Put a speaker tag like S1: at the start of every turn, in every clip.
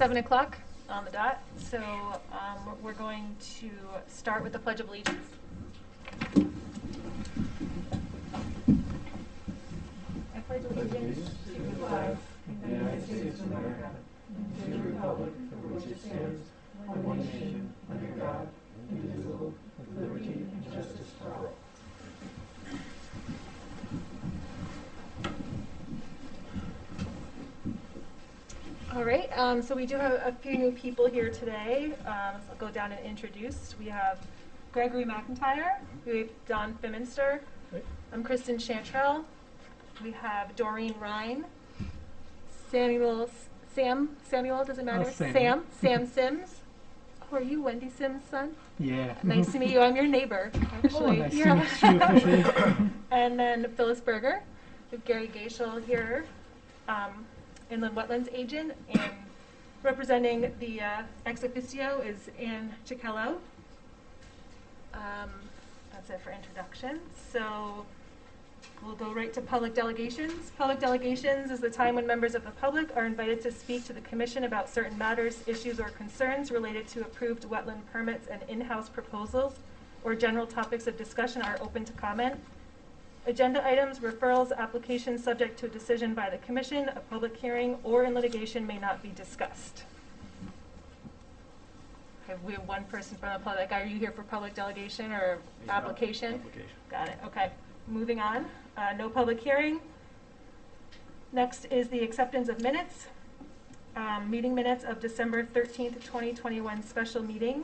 S1: 7 o'clock on the dot. So we're going to start with the Pledge of Allegiance. I pledge allegiance to the flag of the United States of America and to the republic for which it stands, one nation, under God, indivisible, with liberty and justice for all. All right, so we do have a few new people here today. So I'll go down and introduce. We have Gregory McIntyre, we have Don Fiminster, I'm Kristen Chantrell, we have Doreen Ryan, Samuel, doesn't matter, Sam Sims. Oh, are you Wendy Sims' son?
S2: Yeah.
S1: Nice to meet you, I'm your neighbor, actually.
S2: Oh, nice to meet you officially.
S1: And then Phyllis Berger, with Gary Gaishel here. Inland Wetlands agent, and representing the ex officio is Ann Cichello. That's it for introductions. So we'll go right to public delegations. Public delegations is the time when members of the public are invited to speak to the commission about certain matters, issues, or concerns related to approved wetland permits and in-house proposals, or general topics of discussion are open to comment. Agenda items, referrals, applications subject to a decision by the commission, a public hearing, or in litigation may not be discussed. Okay, we have one person from the public. Are you here for public delegation or application?
S3: Application.
S1: Got it. Okay. Moving on. No public hearing. Next is the acceptance of minutes. Meeting minutes of December 13th, 2021 special meeting.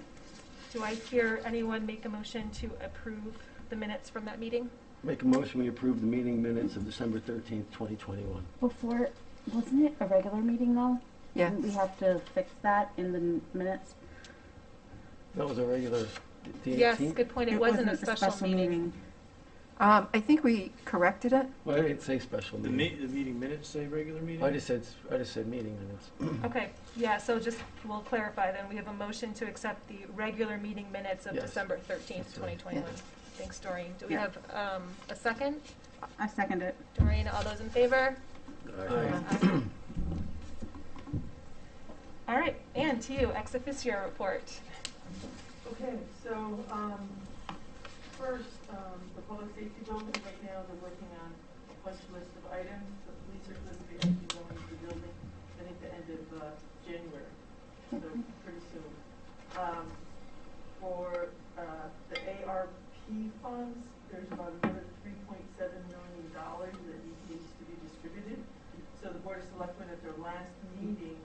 S1: Do I hear anyone make a motion to approve the minutes from that meeting?
S3: Make a motion we approve the meeting minutes of December 13th, 2021.
S4: Before, wasn't it a regular meeting though?
S5: Yeah.
S4: Didn't we have to fix that in the minutes?
S3: That was a regular, the 18th?
S1: Yes, good point. It wasn't a special meeting.
S5: I think we corrected it.
S3: Well, I didn't say special
S6: The
S3: meeting.
S6: meeting minutes say regular meeting?
S3: I just said meeting minutes.
S1: Okay, yeah, so just, we'll clarify then. We have a motion to accept the regular meeting minutes of
S3: Yes.
S1: December 13th,
S3: That's right.
S1: 2021.
S5: Yes.
S1: Thanks, Doreen. Do we
S4: Yeah.
S1: have a second?
S4: I second it.
S1: Doreen, all those in favor?
S3: Aye.
S1: All right, Ann, to you, ex officio report.
S7: Okay, so first, the public safety building, right now they're working on a punch list of items. The police are supposed to be actually going to the building, I think the end of January, so pretty soon. For the ARP funds, there's about another $3.7 million that needs to be distributed. So the Board of Selectmen at their last meeting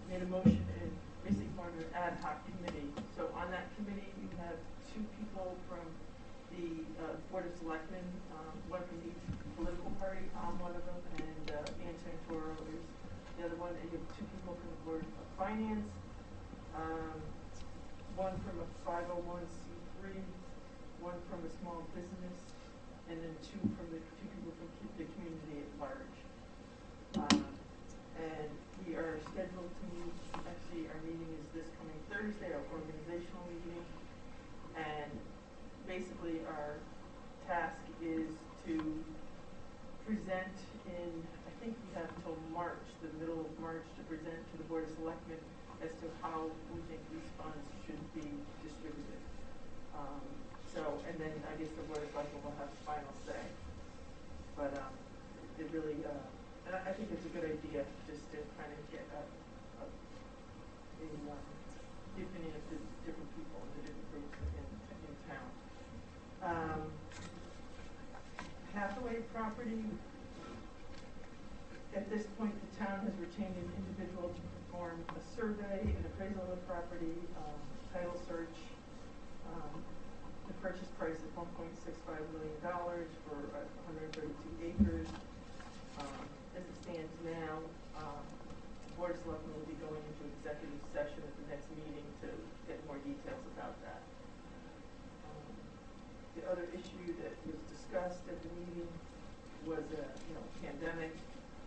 S7: made a motion and basically formed an ad hoc committee. So on that committee, you have two people from the Board of Selectmen, one from each political party, one of them, and Ann Santoro is the other one. And you have two people from the Board of Finance, one from a 501c3, one from a small business, and then two people from the community at large. And we are scheduled to meet, actually our meeting is this coming Thursday, our organizational meeting. And basically our task is to present in, I think we have till March, the middle of March, to present to the Board of Selectmen as to how we think these funds should be distributed. And then I guess the Board of Selectmen will have the final say. But it really, and I think it's a good idea just to kind of get the opinion of the different people and the different groups in town. Hathaway property, at this point the town has retained an individual to perform a survey and appraisal of the property, title search. The purchase price is $1.65 million for 132 acres. As it stands now, the Board of Selectmen will be going into executive session at the next meeting to get more details about that. The other issue that was discussed at the meeting was a pandemic,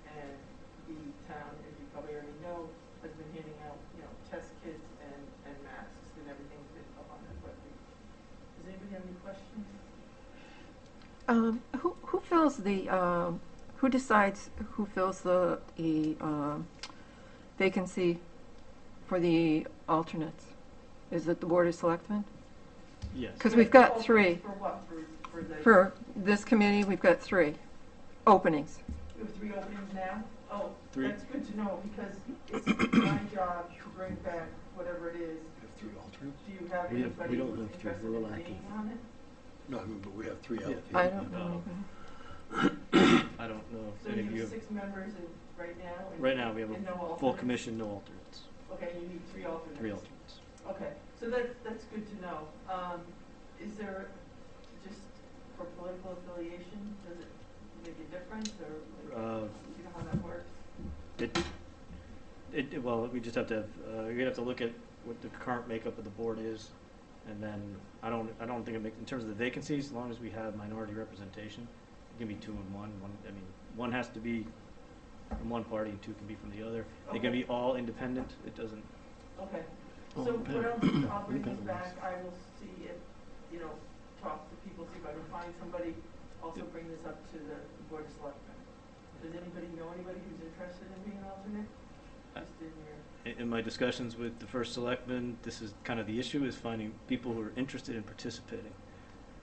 S7: and the town, as you probably already know, has been handing out test kits and masks, and everything's been up on their webpage. Does anybody have any questions?
S5: Who fills the Who decides who fills the vacancy for the alternates? Is it the Board of Selectmen?
S6: Yes.
S5: Because we've got
S7: Openings
S5: 3.
S7: For what? For the.
S5: For this committee, we've got 3 openings.
S7: We have 3 openings now? Oh,
S6: 3.
S7: that's good to know, because it's my job to bring back whatever it is.
S3: We have 3 alternates?
S7: Do you have
S3: We have-
S7: anybody
S3: we don't
S7: who's
S3: have 3.
S7: interested
S3: We're
S7: in
S3: lacking.
S7: being on it?
S3: No, but we have 3
S6: Yeah.
S3: out.
S5: I don't know.
S6: I don't know
S7: So
S6: if any of
S7: you
S6: you
S7: have
S6: have,
S7: 6 members right now? and-
S6: right now we have
S7: and no
S6: a full
S7: alternates?
S6: commission, no alternates,
S7: Okay, you need 3 alternates?
S6: 3 alternates.
S7: Okay, so that's good to know. Is there, just for political affiliation, does it make a difference, or like,
S6: Uh,
S7: do you know how that works?
S6: Well, we just have to have, you're gonna have to look at what the current makeup of the board is, and then, I don't think it makes, in terms of the vacancies, as long as we have minority representation, it can be 2 and 1, one has to be from one party and 2 can be from the other. They can
S7: Okay.
S6: be all independent, it doesn't,
S7: Okay,
S3: Oh,
S7: so
S3: independent.
S7: what else, I'll bring this
S3: Independent
S7: back, I will see if, talk to people, see if I can find somebody, also bring this up to the Board of Selectmen. Does anybody know anybody who's interested in being an alternate? Just in your,
S6: in my discussions with the first selectman, this is kind of the issue, is finding people who are interested in participating.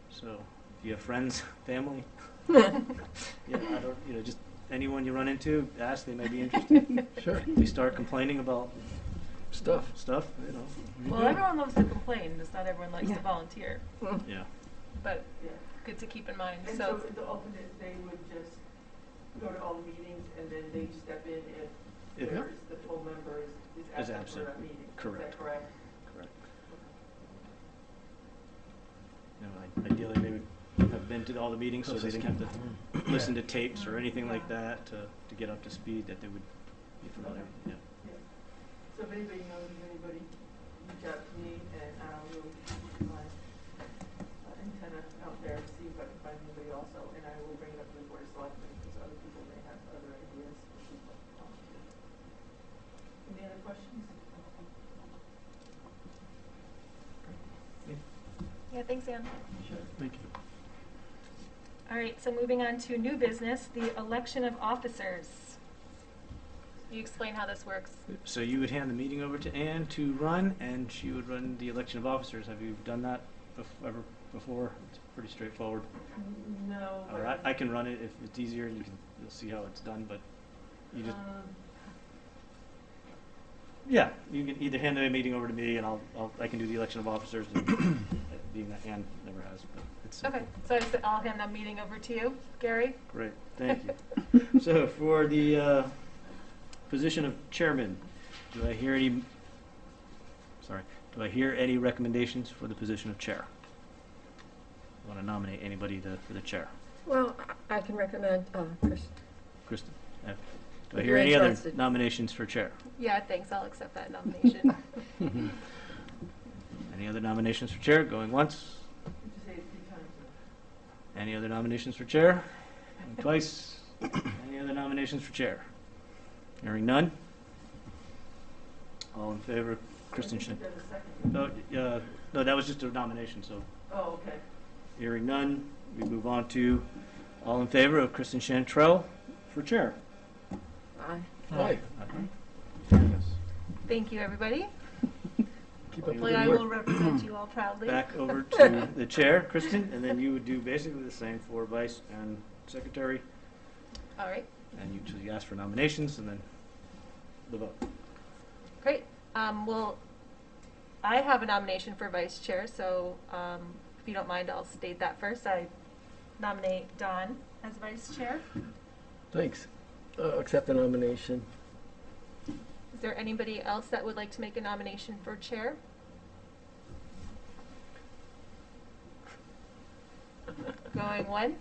S6: So, if you have friends, family, yeah, I don't, just anyone you run into, ask, they may be interested.
S3: Sure.
S6: If they start complaining about
S3: Stuff.
S6: stuff,
S1: Well, everyone loves to complain, just not everyone likes
S5: Yeah.
S1: to volunteer,
S6: yeah.
S1: but
S7: yeah.
S1: good to keep in mind.
S7: And
S1: So,
S7: so the alternate, they would just go to all the meetings and then they step in if
S6: If-
S7: there's the full member is absent for
S6: absent.
S7: that meeting.
S6: Correct.
S7: Is that correct?
S6: Correct. Ideally, they would have been to all the meetings, so they didn't have to listen to tapes or anything like that to get up to speed, that they would be familiar, yeah.
S7: Yeah. So if anybody knows of anybody, reach out to me and I will keep my antenna out there to see if I can find anybody also. And I will bring it up to the Board of Selectmen because other people may have other ideas. Any other questions?
S1: yeah, thanks, Anne.
S7: Sure.
S3: Thank you.
S1: All right, so moving on to new business, the election of officers. You explain how this works.
S6: So you would hand the meeting over to Ann to run, and she would run the election of officers. Have you done that ever before? It's pretty straightforward.
S7: No.
S6: All right, I can run it if it's easier. You'll see how it's done, but you just yeah, you can either hand the meeting over to me, and I can do the election of officers. And being that Ann never has, but it's simple.
S1: Okay, so I'll hand the meeting over to you, Gary.
S6: Great, thank you. So for the position of chairman, do I hear any recommendations for the position of chair? Want to nominate anybody for the chair?
S5: Well, I can recommend Chris.
S6: Kristen? Do I
S5: If
S6: hear
S5: you're
S6: any other
S5: interested.
S6: nominations for chair?
S1: Yeah, thanks, I'll accept that nomination.
S6: Any other nominations for chair? Going once?
S7: Did you say it 3 times?
S6: Any other nominations for chair? Going twice? Any other nominations for chair? Hearing none? All in favor? Kristen
S7: I think
S6: Shin.
S7: you got a second.
S6: No, that was just a nomination, so
S7: Oh, okay.
S6: hearing none, we move on to all in favor of Kristen Chantrell for chair.
S5: Aye.
S3: Hi.
S6: Unanimous.
S1: Thank you, everybody.
S3: Keep up the
S1: Hopefully
S3: good
S1: I
S3: work.
S1: will represent you all proudly.
S6: Back over to the chair, Kristen, and then you would do basically the same for vice and secretary,
S1: All right,
S6: and you ask for nominations and then the vote.
S1: great. Well, I have a nomination for vice chair, so if you don't mind, I'll state that first. I nominate Dawn as vice chair.
S3: Thanks. Accept the nomination.
S1: Is there anybody else that would like to make a nomination for chair? Going once?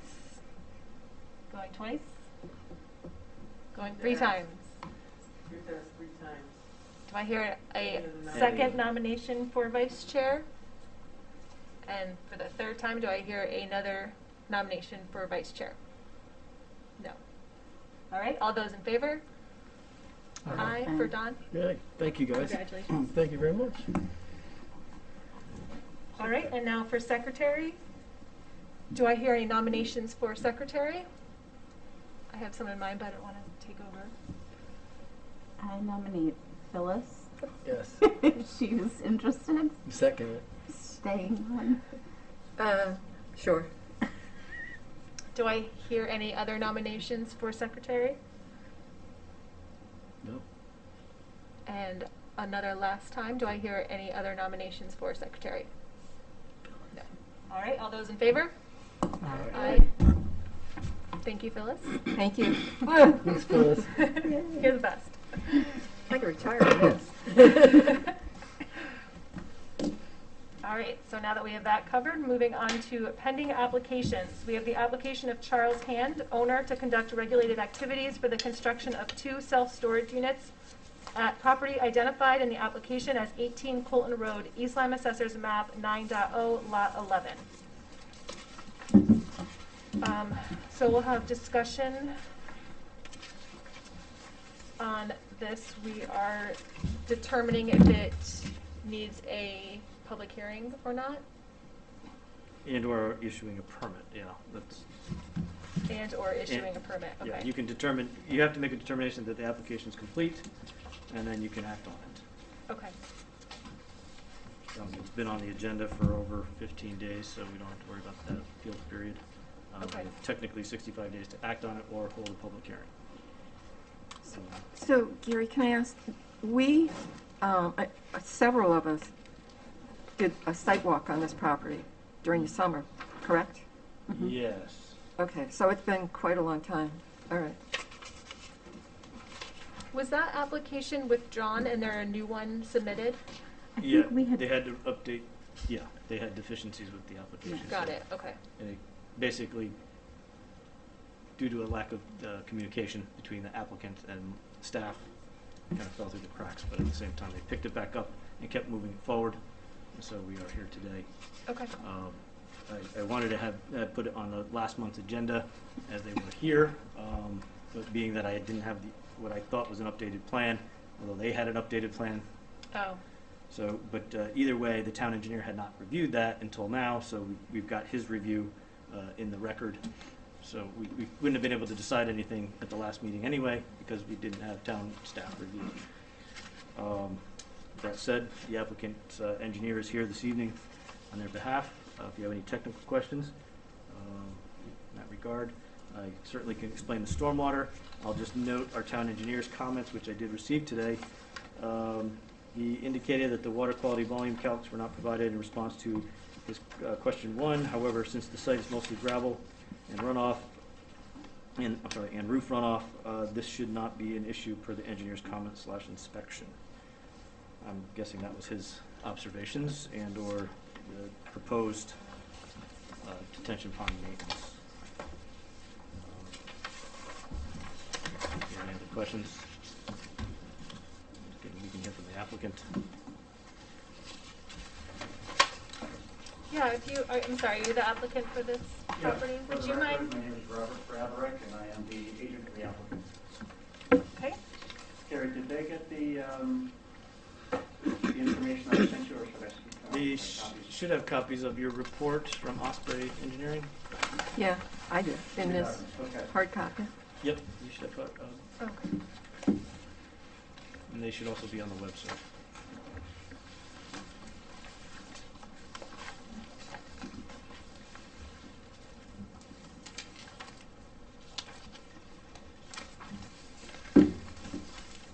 S1: Going twice? Going 3 times?
S7: You're just 3 times.
S1: Do I hear a
S7: Any
S1: second nomination for vice chair? And for the 3rd time, do I hear another nomination for vice chair? No. All right, all those in favor? Aye for Dawn.
S3: Yeah, thank you, guys.
S1: Congratulations.
S3: Thank you very much.
S1: All right, and now for secretary. Do I hear any nominations for secretary? I have someone in mind, but I don't want to take over.
S4: I nominate Phyllis.
S2: Yes.
S4: If she's interested,
S2: Second it.
S4: staying on.
S5: Sure.
S1: Do I hear any other nominations for secretary?
S3: No.
S1: And another last time, do I hear any other nominations for secretary? No. All right, all those in favor? Aye. Thank you, Phyllis.
S5: Thank you.
S2: Thanks, Phyllis.
S1: You're the best.
S5: I can retire on this.
S1: All right, so now that we have that covered, moving on to pending applications. We have the application of Charles Hand, owner, to conduct regulated activities for the construction of 2 self-storage units at property identified in the application as 18 Colton Road, East Lyme Assessors Map 9.0, Lot 11. So we'll have discussion on this. We are determining if it needs a public hearing or not,
S6: And/or issuing a permit, yeah, that's,
S1: and/or issuing a permit, okay.
S6: yeah, you can determine, you have to make a determination that the application is complete, and then you can act on it.
S1: Okay,
S6: It's been on the agenda for over 15 days, so we don't have to worry about that appeal period.
S1: Okay.
S6: We have technically 65 days to act on it or hold a public hearing.
S5: So, Gary, can I ask, we, several of us did a site walk on this property during the summer, correct?
S6: Yes.
S5: Okay, so it's been quite a long time. All right.
S1: was that application withdrawn and there a new one submitted?
S4: I
S6: Yeah,
S4: think we had.
S6: they had to update, yeah, they had deficiencies with the application.
S1: Got
S6: so-
S1: it, okay.
S6: And it basically, due to a lack of communication between the applicant and staff, it kind of fell through the cracks, but at the same time, they picked it back up and kept moving it forward, and so we are here today.
S1: Okay,
S6: I wanted to have put it on the last month's agenda as they were here, but being that I didn't have what I thought was an updated plan, although they had an updated plan.
S1: oh,
S6: So, but either way, the town engineer had not reviewed that until now, so we've got his review in the record. So we wouldn't have been able to decide anything at the last meeting anyway, because we didn't have town staff review. That said, the applicant's engineer is here this evening on their behalf. If you have any technical questions in that regard, I certainly can explain the stormwater. I'll just note our town engineer's comments, which I did receive today. He indicated that the water quality volume calcs were not provided in response to his question 1. However, since the site is mostly gravel and runoff, and roof runoff, this should not be an issue per the engineer's comment/inspection. I'm guessing that was his observations and/or the proposed detention pond maintenance. Any other questions? We can hear from the applicant.
S1: yeah, if you, I'm sorry, you're the applicant for this property?
S8: For
S1: Would
S8: the
S1: you
S8: record,
S1: mind?
S8: My name is Robert Braderick, and I am the agent for the applicant.
S1: Okay,
S8: Gary, did they get the information I sent you, or should I speak?
S6: They should have copies of your report from Osprey Engineering.
S5: Yeah, I do, in this
S8: Okay.
S5: hard copy.
S6: Yep, you should have,
S1: okay.
S6: and they should also be on the website.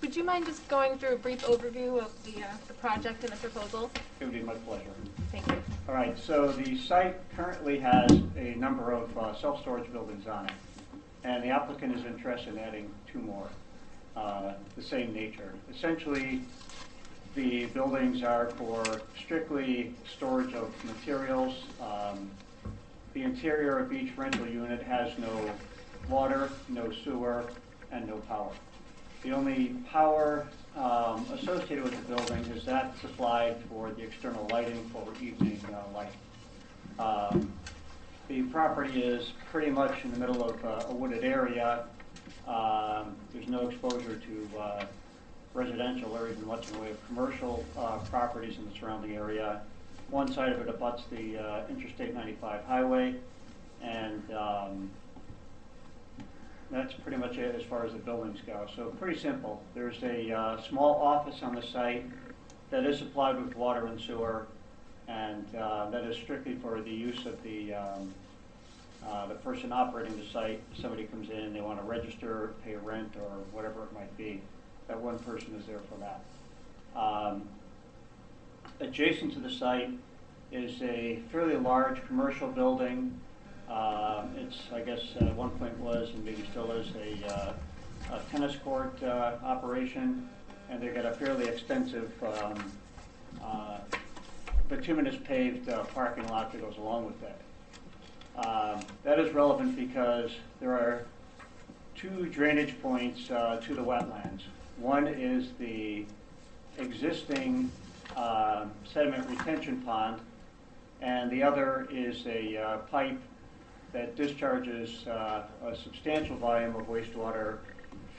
S1: Would you mind just going through a brief overview of the project and the proposal?
S8: It would be my pleasure.
S1: Thank you.
S8: All right, so the site currently has a number of self-storage buildings on it, and the applicant is interested in adding 2 more, the same nature. Essentially, the buildings are for strictly storage of materials. The interior of each rental unit has no water, no sewer, and no power. The only power associated with the building is that supplied for the external lighting for evening light. The property is pretty much in the middle of a wooded area. There's no exposure to residential or even much in the way of commercial properties in the surrounding area. One side of it abuts the Interstate 95 highway, and That's pretty much it as far as the buildings go. So pretty simple. There's a small office on the site that is supplied with water and sewer, and that is strictly for the use of the person operating the site. If somebody comes in, they want to register, pay rent, or whatever it might be, that one person is there for that. Adjacent to the site is a fairly large commercial building. It's, I guess, at one point was, and maybe still is, a tennis court operation, and they've got a fairly extensive bituminous paved parking lot that goes along with that. That is relevant because there are two drainage points to the wetlands. One is the existing sediment retention pond, and the other is a pipe that discharges a substantial volume of wastewater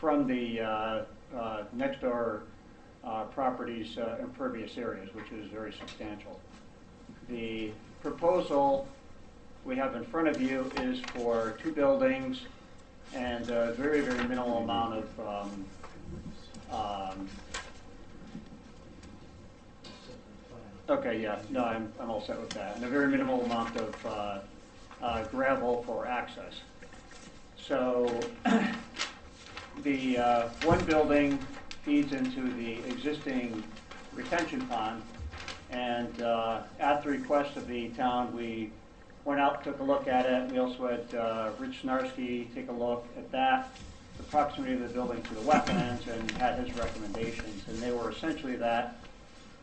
S8: from the next door property's impervious areas, which is very substantial. The proposal we have in front of you is for two buildings and a very, very minimal amount of okay, yeah, no, I'm all set with that. And a very minimal amount of gravel for access. So the one building feeds into the existing retention pond, and at the request of the town, we went out, took a look at it. We also had Rich Snarski take a look at that, the proximity of the building to the wetlands, and had his recommendations. And they were essentially that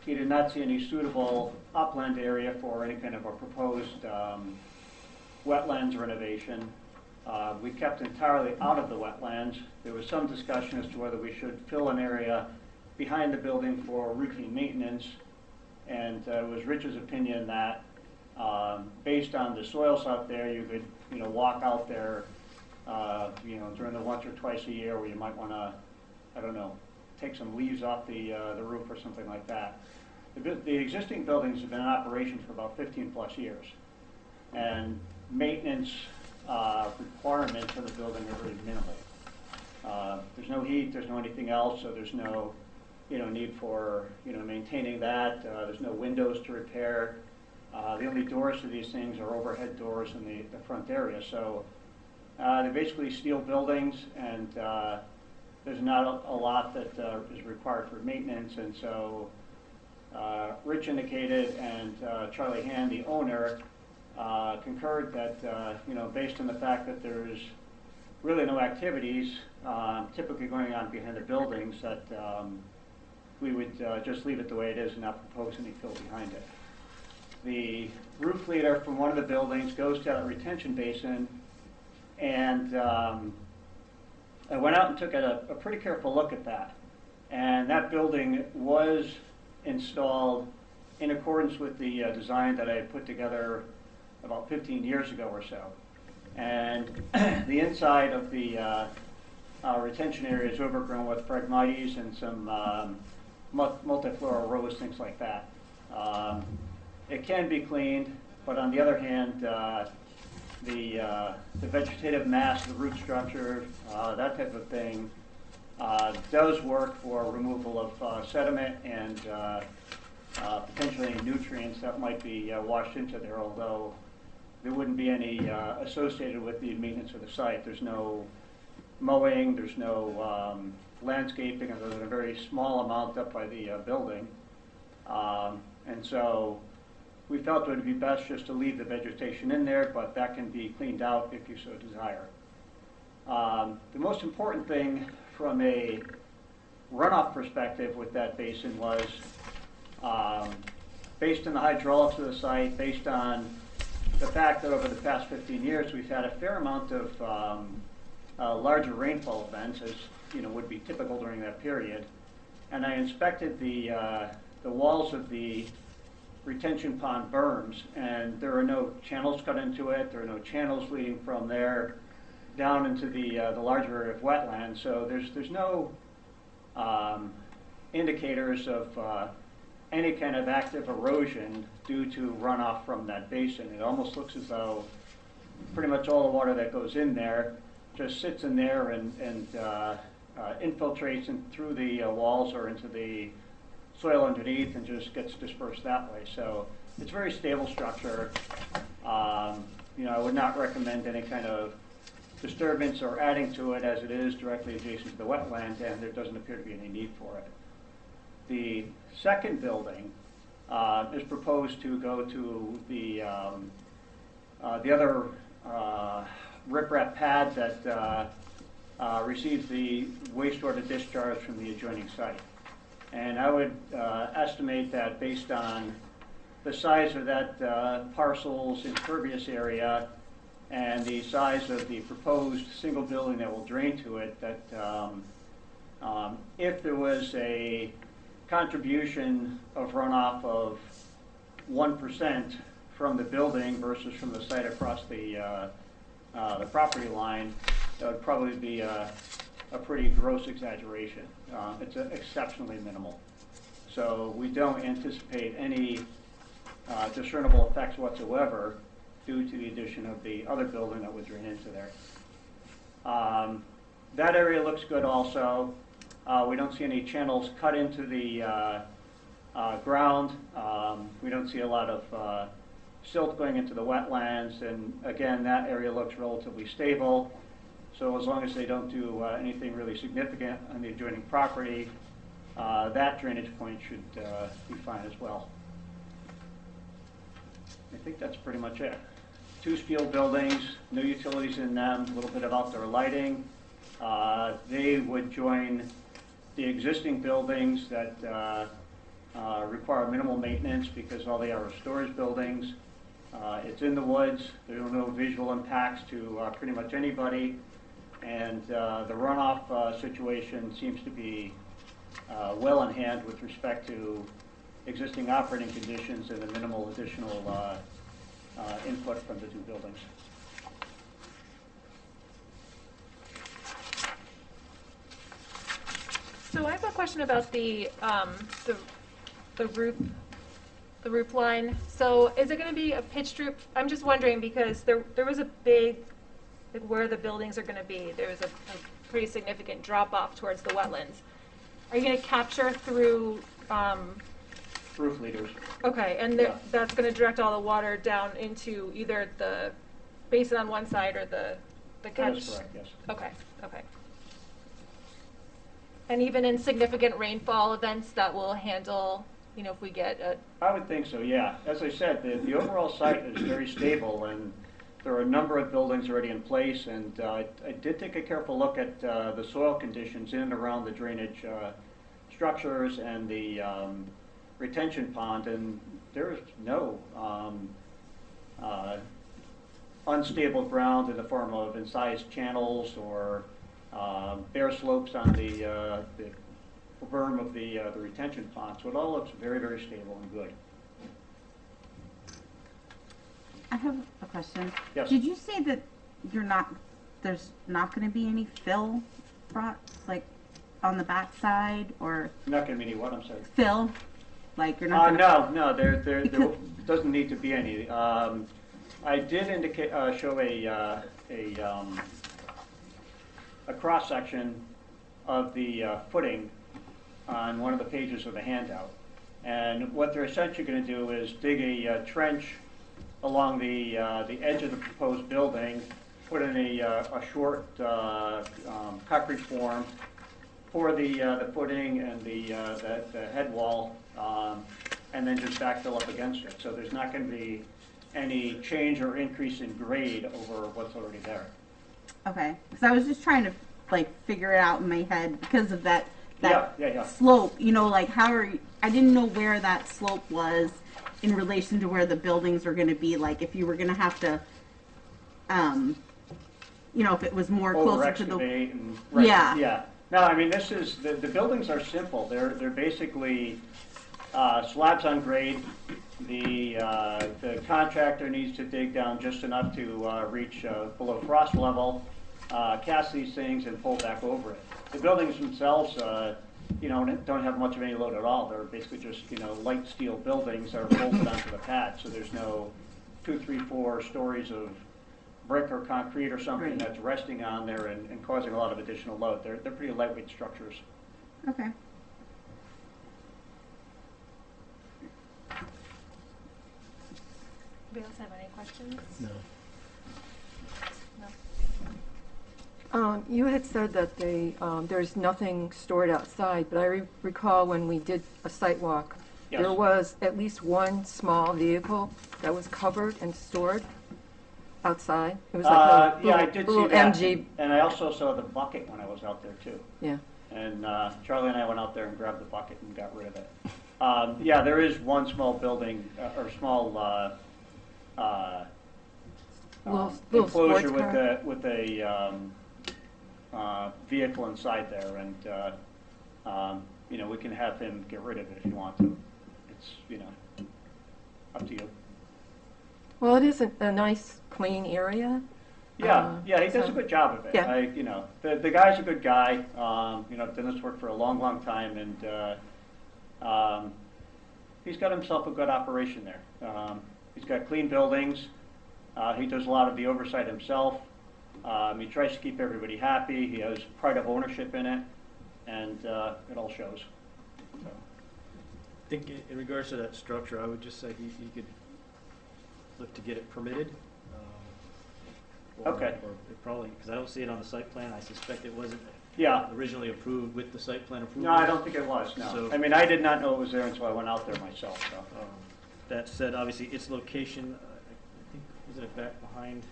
S8: he did not see any suitable upland area for any kind of a proposed wetlands renovation. We kept entirely out of the wetlands. There was some discussion as to whether we should fill an area behind the building for routine maintenance, and it was Rich's opinion that based on the soils out there, you could walk out there during the once or twice a year where you might want to, I don't know, take some leaves off the roof or something like that. The existing buildings have been in operation for about 15 plus years, and maintenance requirements of the building are very minimal. There's no heat, there's no anything else, so there's no need for maintaining that. There's no windows to repair. The only doors to these things are overhead doors in the front area. So they're basically steel buildings, and there's not a lot that is required for maintenance. And so Rich indicated, and Charlie Hand, the owner, concurred that based on the fact that there's really no activities typically going on behind the buildings, that we would just leave it the way it is and not propose any fill behind it. The roof leader from one of the buildings goes to that retention basin, and I went out and took a pretty careful look at that. And that building was installed in accordance with the design that I had put together about 15 years ago or so. And the inside of the retention area is overgrown with phragmites and some multiflora rose, things like that. It can be cleaned, but on the other hand, the vegetative mass, the root structure, that type of thing, does work for removal of sediment and potentially any nutrients that might be washed into there, although there wouldn't be any associated with the maintenance of the site. There's no mowing, there's no landscaping, other than a very small amount up by the building. And so we felt it would be best just to leave the vegetation in there, but that can be cleaned out if you so desire. The most important thing from a runoff perspective with that basin was based on the hydraulics of the site, based on the fact that over the past 15 years we've had a fair amount of larger rainfall events, as would be typical during that period. And I inspected the walls of the retention pond berms, and there are no channels cut into it. There are no channels leading from there down into the larger area of wetlands. So there's no indicators of any kind of active erosion due to runoff from that basin. It almost looks as though pretty much all the water that goes in there just sits in there and infiltrates in through the walls or into the soil underneath and just gets dispersed that way. So it's a very stable structure. You know, I would not recommend any kind of disturbance or adding to it, as it is directly adjacent to the wetland, and there doesn't appear to be any need for it. The second building is proposed to go to the other riprap pad that receives the wastewater discharge from the adjoining site. And I would estimate that based on the size of that parcel's impervious area and the size of the proposed single building that will drain to it, that if there was a contribution of runoff of 1% from the building versus from the site across the property line, that would probably be a pretty gross exaggeration. It's exceptionally minimal. So we don't anticipate any discernible effects whatsoever due to the addition of the other building that would drain into there. That area looks good also. We don't see any channels cut into the ground. We don't see a lot of silt going into the wetlands, and again, that area looks relatively stable. So as long as they don't do anything really significant on the adjoining property, that drainage point should be fine as well. I think that's pretty much it. Two steel buildings, no utilities in them, a little bit of outdoor lighting. They would join the existing buildings that require minimal maintenance because all they are storage buildings. It's in the woods. There are no visual impacts to pretty much anybody. And the runoff situation seems to be well in hand with respect to existing operating conditions and the minimal additional input from the two buildings.
S1: So I have a question about the roof line. So is it going to be a pitched roof? I'm just wondering because there was a big, like where the buildings are going to be, there was a pretty significant drop off towards the wetlands. Are you going to capture through?
S8: Roof leaders.
S1: Okay, and
S8: Yeah.
S1: that's going to direct all the water down into either the basin on one side or the catch?
S8: That is correct, yes.
S1: Okay, okay. And even in significant rainfall events that will handle, you know, if we get a...
S8: I would think so, yeah. As I said, the overall site is very stable, and there are a number of buildings already in place, and I did take a careful look at the soil conditions in and around the drainage structures and the retention pond, and there is no unstable ground in the form of incised channels or bare slopes on the berm of the retention pond. So it all looks very, very stable and good.
S4: I have a question.
S8: Yes.
S4: Did you say that there's not going to be any fill brought, like, on the back side, or
S8: Not going to be any what, I'm sorry?
S4: fill? Like, you're not gonna...
S8: No, there
S4: Because-
S8: doesn't need to be any. I did indicate, show a cross-section of the footing on one of the pages of the handout. And what they're essentially going to do is dig a trench along the edge of the proposed building, put in a short concrete form for the footing and the head wall, and then just backfill up against it. So there's not going to be any change or increase in grade over what's already there.
S4: Okay, because I was just trying to, like, figure it out in my head because of that
S8: Yeah.
S4: slope, you know, like I didn't know where that slope was in relation to where the buildings are going to be, like if you were going to have to, you know, if it was more closer to the...
S8: Over-excavate and... Right,
S4: Yeah.
S8: Yeah. No, I mean, this is, the buildings are simple. They're basically slabs on grade. The contractor needs to dig down just enough to reach below frost level, cast these things and pull back over it. The buildings themselves, you know, don't have much of any load at all. They're basically just, you know, light steel buildings that are bolted onto the pad. So there's no 2, 3, 4 stories of brick or concrete or something
S4: Right.
S8: that's resting on there and causing a lot of additional load. They're pretty lightweight structures.
S4: Okay.
S1: Anybody else have any questions?
S2: No.
S1: No.
S5: You had said that there's nothing stored outside, but I recall when we did a site walk,
S8: Yes.
S5: there was at least one small vehicle that was covered and stored outside. It was like a
S8: Yeah, I
S5: little,
S8: did
S5: little
S8: see that.
S5: MG.
S8: And I also saw the bucket when I was out there too.
S5: Yeah.
S8: And Charlie and I went out there and grabbed the bucket and got rid of it. Yeah, there is one small building, or small
S5: Little
S8: enclosure
S5: sports car?
S8: with a vehicle inside there, and we can have him get rid of it if you want to. It's up to you.
S5: Well, it is a nice, clean area.
S8: Yeah, yeah, he does
S5: so-
S8: a good job of it.
S5: Yeah.
S8: The guy's a good guy. Done this work for a long, long time, and he's got himself a good operation there. He's got clean buildings. He does a lot of the oversight himself. He tries to keep everybody happy. He has pride of ownership in it, and it all shows. So.
S6: I think in regards to that structure, I would just say he could look to get it permitted.
S8: Okay.
S6: Or it probably, because I don't see it on the site plan, I suspect it wasn't
S8: Yeah.
S6: originally approved with the site plan approval.
S8: No, I don't think it was, no.
S6: So-
S8: I mean, I did not know it was there until I went out there myself, so.
S6: That said, obviously, its location, I think, was it back behind,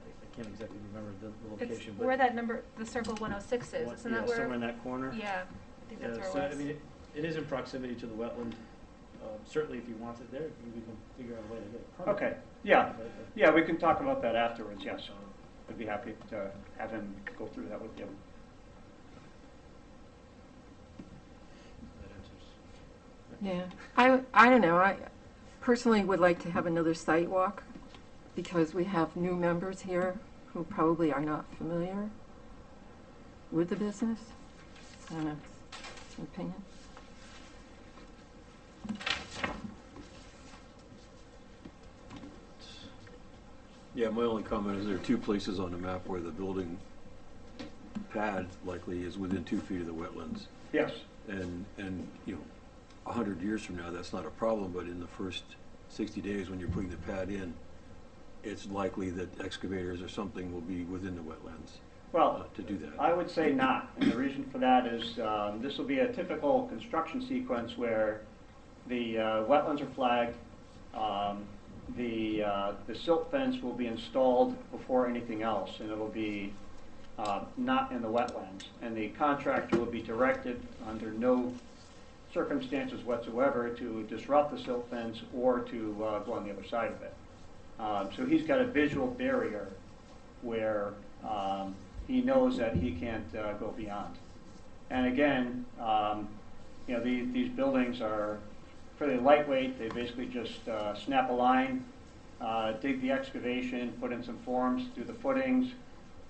S6: I can't exactly remember the
S1: It's
S6: location, but.
S1: where that number, the circle 106 is, isn't that where?
S6: Somewhere in that corner.
S1: Yeah, I think that's
S6: Yeah,
S1: where
S6: so,
S1: it was.
S6: I mean, it is in proximity to the wetland. Certainly, if you want it there, we can figure out a way to get it permitted.
S8: Okay, yeah.
S6: But,
S8: Yeah, we can talk about that afterwards, yes. I'd be happy to have him go through that with you.
S6: that answers.
S5: Yeah, I don't know. I personally would like to have another site walk because we have new members here who probably are not familiar with the business. I don't know. It's an opinion.
S9: Yeah, my only comment is there are two places on the map where the building pad likely is within 2 feet of the wetlands.
S8: Yes,
S9: And 100 years from now, that's not a problem, but in the first 60 days when you're putting the pad in, it's likely that excavators or something will be within the wetlands
S8: well,
S9: to do that.
S8: I would say not. And the reason for that is this will be a typical construction sequence where the wetlands are flagged, the silt fence will be installed before anything else, and it'll be not in the wetlands. And the contractor will be directed under no circumstances whatsoever to disrupt the silt fence or to go on the other side of it. So he's got a visual barrier where he knows that he can't go beyond. And again, these buildings are fairly lightweight. They basically just snap a line, dig the excavation, put in some forms, do the footings,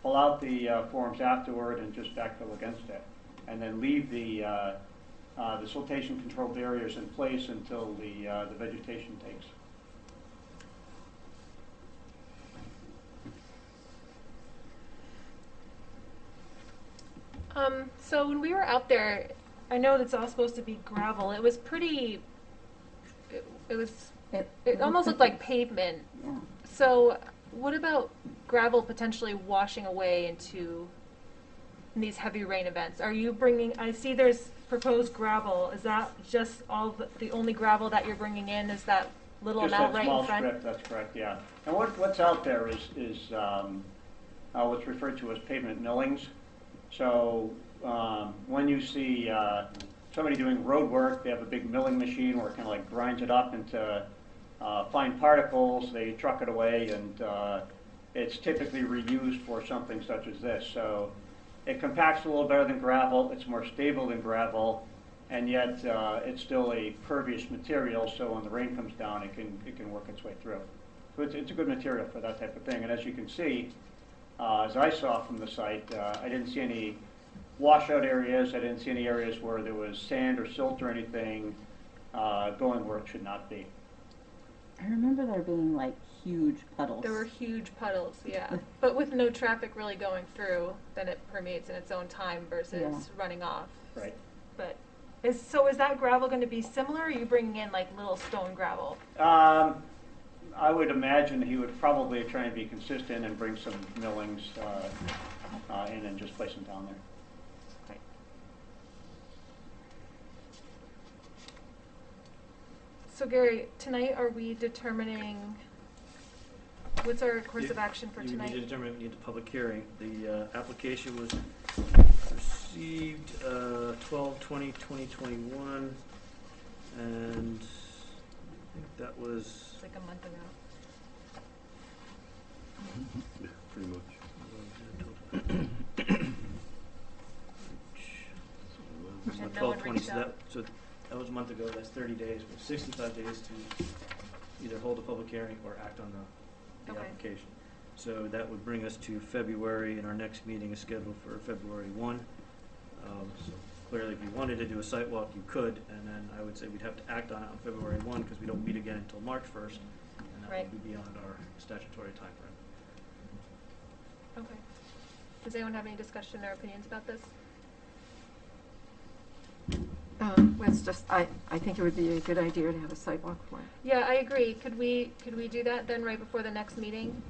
S8: pull out the forms afterward, and just backfill against it, and then leave the siltation control barriers in place until the vegetation takes.
S1: So when we were out there, I know it's all supposed to be gravel. It was pretty. It almost looked like pavement.
S4: Yeah.
S1: So what about gravel potentially washing away in these heavy rain events? Are you bringing? I see there's proposed gravel. Is that just all the only gravel that you're bringing in? Is that little
S8: Just
S1: amount
S8: that
S1: right
S8: small
S1: in front?
S8: strip, that's correct, yeah. And what's out there is what's referred to as pavement millings. So when you see somebody doing road work, they have a big milling machine where it kind of like grinds it up into fine particles, they truck it away, and it's typically reused for something such as this. So it compacts a little better than gravel, it's more stable than gravel, and yet it's still a pervious material, so when the rain comes down, it can work its way through. So it's a good material for that type of thing. And as you can see, as I saw from the site, I didn't see any washout areas. I didn't see any areas where there was sand or silt or anything going where it should not be.
S4: I remember there being like huge puddles.
S1: There were huge puddles, yeah. But with no traffic really going through, then it permeates in its own time versus
S4: Yeah.
S1: running off.
S8: Right.
S1: But is that gravel going to be similar, or are you bringing in like little stone gravel?
S8: I would imagine he would probably try and be consistent and bring some millings in and just place them down there.
S1: Okay. So Gary, tonight are we determining, what's our course of action for
S6: You need to
S1: tonight?
S6: determine, we need a public hearing. The application was received 12/20/2021, and I think that was,
S1: It's like a month ago.
S9: Yeah, pretty much.
S1: And no
S6: Twelve
S1: one
S6: twenty.
S1: reached out?
S6: So that was a month ago. That's 30 days. We have 65 days to either hold a public hearing or act on the
S1: Okay.
S6: application. So that would bring us to February, and our next meeting is scheduled for February 1. So clearly, if you wanted to do a site walk, you could, and then I would say we'd have to act on it on February 1 because we don't meet again until March 1st, and that
S1: Right.
S6: would be beyond our statutory timeframe.
S1: Okay. Does anyone have any discussion or opinions about this?
S5: It's just, I think it would be a good idea to have a sidewalk for it.
S1: Yeah, I agree. Could we do that then right before the next meeting?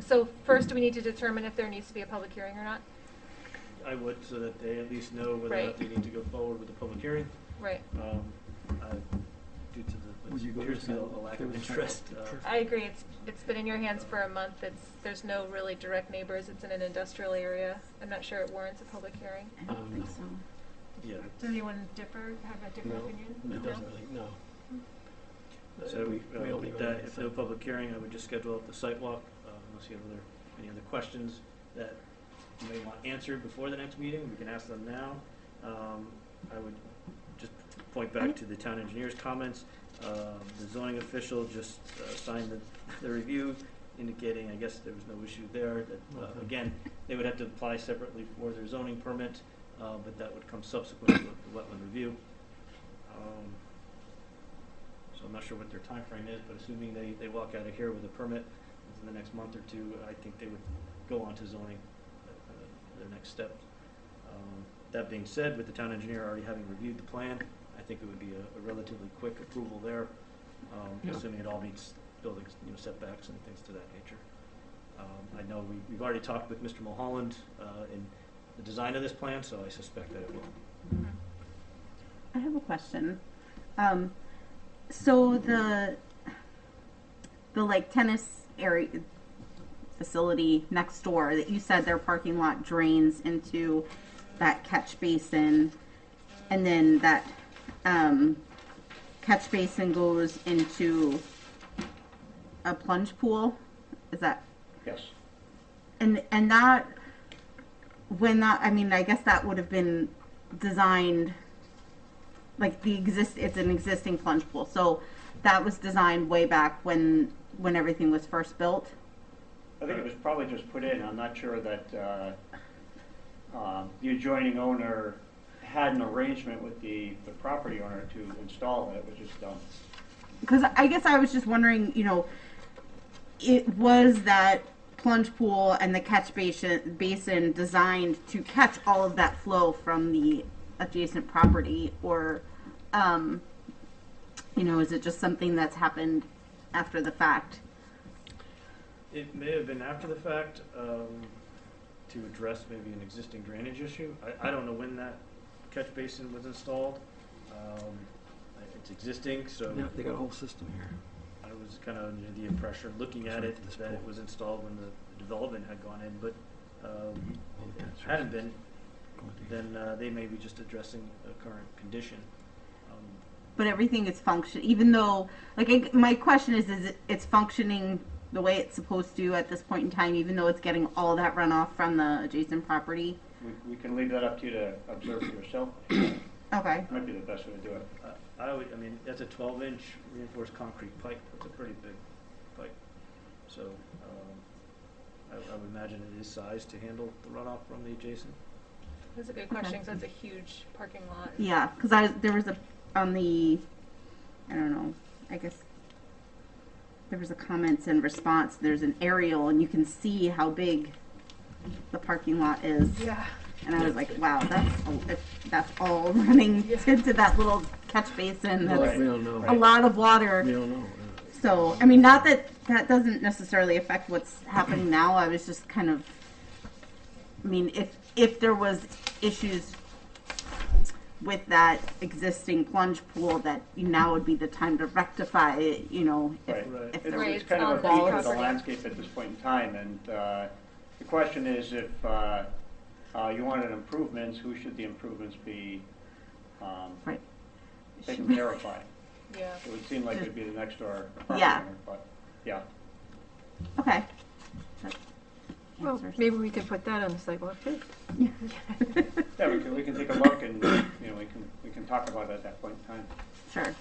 S1: So first, do we need to determine if there needs to be a public hearing or not?
S6: I would, so that they at least know whether or
S1: Right.
S6: not they need to go forward with the public hearing.
S1: Right.
S6: Due to
S3: Would you
S6: the,
S3: go
S6: appears to be
S3: to
S6: a lack
S3: the-
S6: of interest.
S1: I agree. It's been in your hands for a month. There's no really direct neighbors. It's in an industrial area. I'm not sure it warrants a public hearing.
S4: I don't think so.
S6: Yeah,
S1: Does anyone have a different opinion?
S3: It doesn't really, no.
S6: so
S3: We don't
S6: with
S3: even
S6: that,
S3: have
S6: if
S3: a
S6: no
S3: site.
S6: public hearing, I would just schedule up the site walk, unless you have any other questions that you may want answered before the next meeting, we can ask them now. I would just point back to the town engineer's comments. The zoning official just signed the review indicating, I guess there was no issue there, that, again, they would have to apply separately for their zoning permit, but that would come subsequent to the wetland review. So I'm not sure what their time frame is, but assuming they walk out of here with a permit within the next month or two, I think they would go on to zoning, their next step. That being said, with the town engineer already having reviewed the plan, I think it would be a relatively quick approval there,
S3: Yeah.
S6: assuming it all meets building, setbacks and things to that nature. I know we've already talked with Mr. Mulholland in the design of this plan, so I suspect that it will.
S4: I have a question. So the like tennis area facility next door that you said their parking lot drains into that catch basin, and then that catch basin goes into a plunge pool. Is that?
S8: Yes.
S4: And that, when that, I mean, I guess that would have been designed, like it's an existing plunge pool. So that was designed way back when everything was first built.
S8: I think it was probably just put in. I'm not sure that the adjoining owner had an arrangement with the property owner to install it. It was just done.
S4: Because I guess I was just wondering, it was that plunge pool and the catch basin designed to catch all of that flow from the adjacent property, or is it just something that's happened after the fact?
S6: It may have been after the fact to address maybe an existing drainage issue. I don't know when that catch basin was installed. It's existing, so
S3: Yeah, they got a whole system here.
S6: I was kind of under the impression, looking at it, that it was installed when the development had gone in, but if it hadn't been, then they may be just addressing a current condition.
S4: But everything is even though, my question is it's functioning the way it's supposed to at this point in time, even though it's getting all that runoff from the adjacent property?
S8: We can leave that up to you to observe for yourself.
S4: Okay.
S8: Might be the best way to do it.
S6: That's a 12-inch reinforced concrete pipe. That's a pretty big pipe. So I would imagine it is sized to handle the runoff from the adjacent.
S1: That's a good question, because that's a huge parking lot.
S4: Yeah, because there was on the, I don't know, I guess there was a comments and response, there's an aerial and you can see how big the parking lot is.
S1: Yeah.
S4: And I was like, wow, that's all running into that little catch basin.
S3: Well,
S4: That's
S3: we don't know.
S4: a lot of water.
S3: We don't know.
S4: So, I mean, not that that doesn't necessarily affect what's happening now. I was just kind of, I mean, if there was issues with that existing plunge pool, that now would be the time to rectify it, you know, if,
S8: Right.
S6: Right.
S4: if
S8: It's,
S4: there
S1: Right,
S8: it's
S1: it's
S8: kind of
S1: on
S8: a
S1: the
S8: feature of the
S1: property.
S8: landscape at this point in time, and the question is if you wanted improvements, who should the improvements be
S4: Right.
S8: taken care of by?
S1: Yeah.
S8: It would seem like it'd be the next door property
S4: Yeah.
S8: owner, but, yeah.
S4: Okay. That
S5: Well,
S4: answers.
S5: maybe we can put that on the sidewalk too.
S8: Yeah, we can take a look and, you know, we can talk about it at that point in time.
S4: Sure.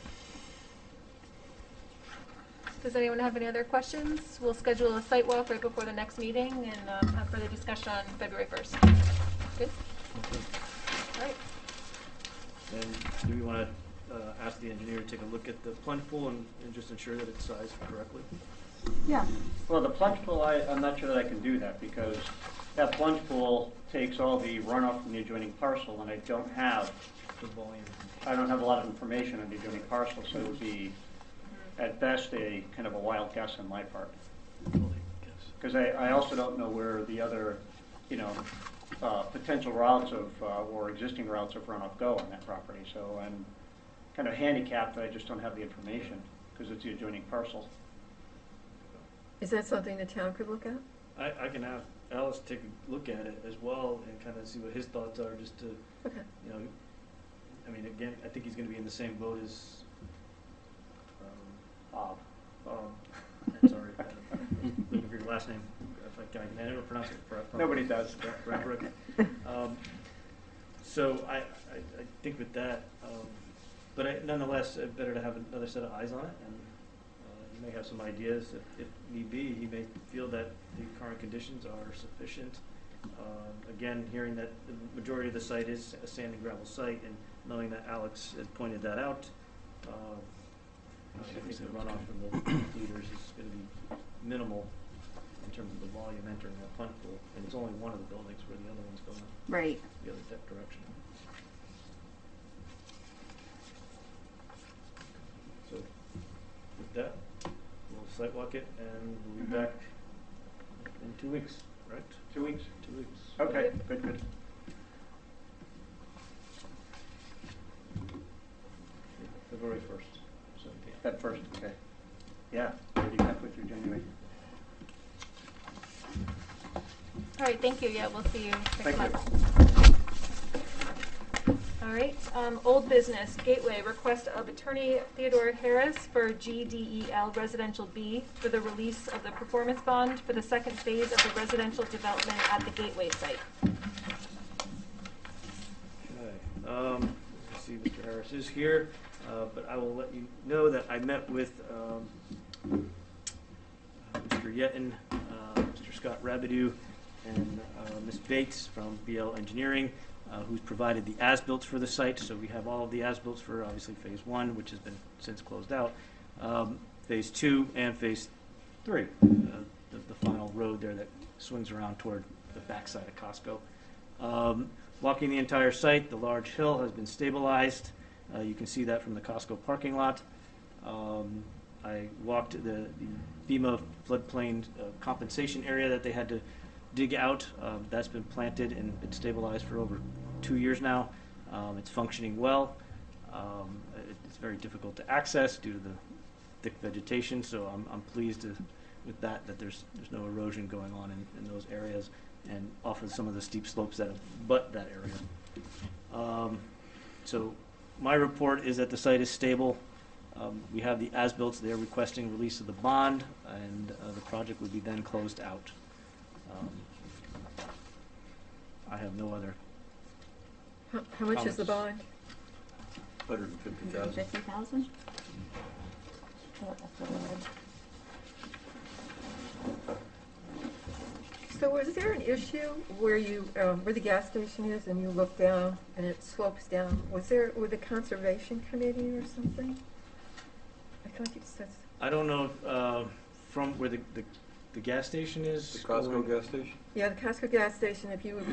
S1: Does anyone have any other questions? We'll schedule a site walk right before the next meeting and have further discussion on February 1st. Good? All right.
S6: And do we want to ask the engineer to take a look at the plunge pool and just ensure that it's sized correctly?
S4: Yeah.
S8: Well, the plunge pool, I'm not sure that I can do that, because that plunge pool takes all the runoff from the adjoining parcel, and I don't have a lot of information on the adjoining parcel, so it would be, at best, a kind of a wild guess on my part. Because I also don't know where the other, you know, potential routes of, or existing routes of runoff go on that property, so I'm kind of handicapped that I just don't have the information, because it's the adjoining parcel.
S5: Is that something the town could look at?
S6: I can have Alice take a look at it as well and kind of see what his thoughts are, just to,
S5: Okay.
S6: you know, I mean, again, I think he's going to be in the same boat as
S8: Bob.
S6: I'm sorry, looking for your last name. If I never pronounce it properly.
S8: Nobody does.
S6: Right. So I think with that, but nonetheless, better to have another set of eyes on it, and he may have some ideas. If need be, he may feel that the current conditions are sufficient. Again, hearing that the majority of the site is a sand and gravel site, and knowing that Alex has pointed that out, I think the runoff from the leaders is going to be minimal in terms of the volume entering that plunge pool, and it's only one of the buildings where the other one's going
S4: Right.
S6: the other direction. So with that, we'll site walk it, and we'll be back in 2 weeks, right?
S8: 2 weeks?
S6: 2 weeks.
S8: Okay, good.
S6: February 1st, 7 p.m.
S8: That first, okay. Yeah, already halfway through January.
S1: All right, thank you. Yeah, we'll see you next
S8: Thank you.
S1: month. All right, old business, Gateway, request of Attorney Theodore Harris for GDEL Residential B for the release of the performance bond for the second phase of the residential development at the Gateway site.
S6: Okay. I see Mr. Harris is here, but I will let you know that I met with Mr. Yetton, Mr. Scott Rabideau, and Ms. Bates from BL Engineering, who's provided the as-built for the site. So we have all of the as-built for obviously phase 1, which has been since closed out, phase 2 and phase 3, the final road there that swings around toward the backside of Costco. Walking the entire site, the large hill has been stabilized. You can see that from the Costco parking lot. I walked the FEMA floodplain compensation area that they had to dig out. That's been planted and been stabilized for over 2 years now. It's functioning well. It's very difficult to access due to the thick vegetation, so I'm pleased with that there's no erosion going on in those areas and off of some of the steep slopes that abut that area. So my report is that the site is stable. We have the as-built. They're requesting release of the bond, and the project would be then closed out. I have no other.
S5: How much is the bond?
S9: $150,000.
S4: 50,000?
S5: So was there an issue where you, where the gas station is and you look down and it slopes down? Was there with the conservation committee or something? I thought you said
S6: I don't know if, from where the gas station is.
S9: The Costco gas station?
S5: Yeah, the Costco gas station, if you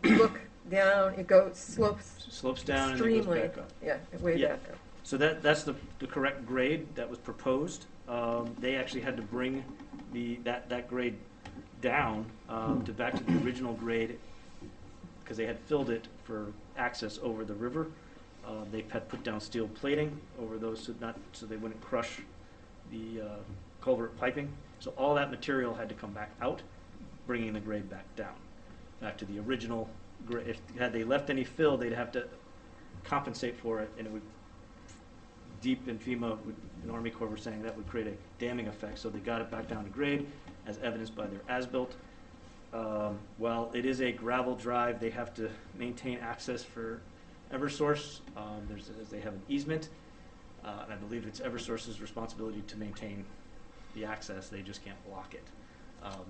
S5: look down, it goes,
S6: Slopes down and then goes
S5: extremely,
S6: back up.
S5: yeah, way
S6: Yeah.
S5: back up.
S6: So that's the correct grade that was proposed. They actually had to bring that grade down to back to the original grade because they had filled it for access over the river. They had put down steel plating over those so they wouldn't crush the culvert piping. So all that material had to come back out, bringing the grade back down, back to the original grade. Had they left any fill, they'd have to compensate for it, and it would, deep in FEMA, and Army Corps were saying that would create a damming effect, so they got it back down to grade, as evidenced by their as-built. While it is a gravel drive, they have to maintain access for Eversource. They have an easement, and I believe it's Eversource's responsibility to maintain the access. They just can't block it.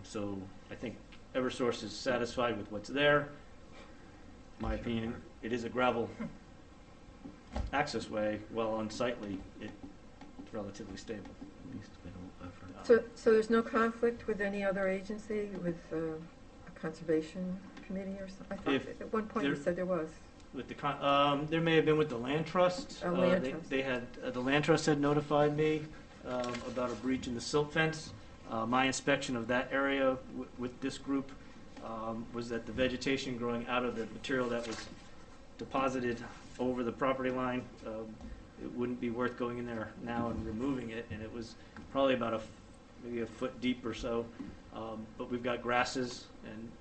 S6: So I think Eversource is satisfied with what's there. My opinion, it is a gravel access way, while unsightly, it's relatively stable.
S5: So there's no conflict with any other agency, with a conservation committee or something? I thought at one point you said there was.
S6: With the there may have been with the land trust.
S5: Oh, land trust.
S6: They had the land trust had notified me about a breach in the silt fence. My inspection of that area with this group was that the vegetation growing out of the material that was deposited over the property line, it wouldn't be worth going in there now and removing it, and it was probably about maybe a foot deep or so. But we've got grasses and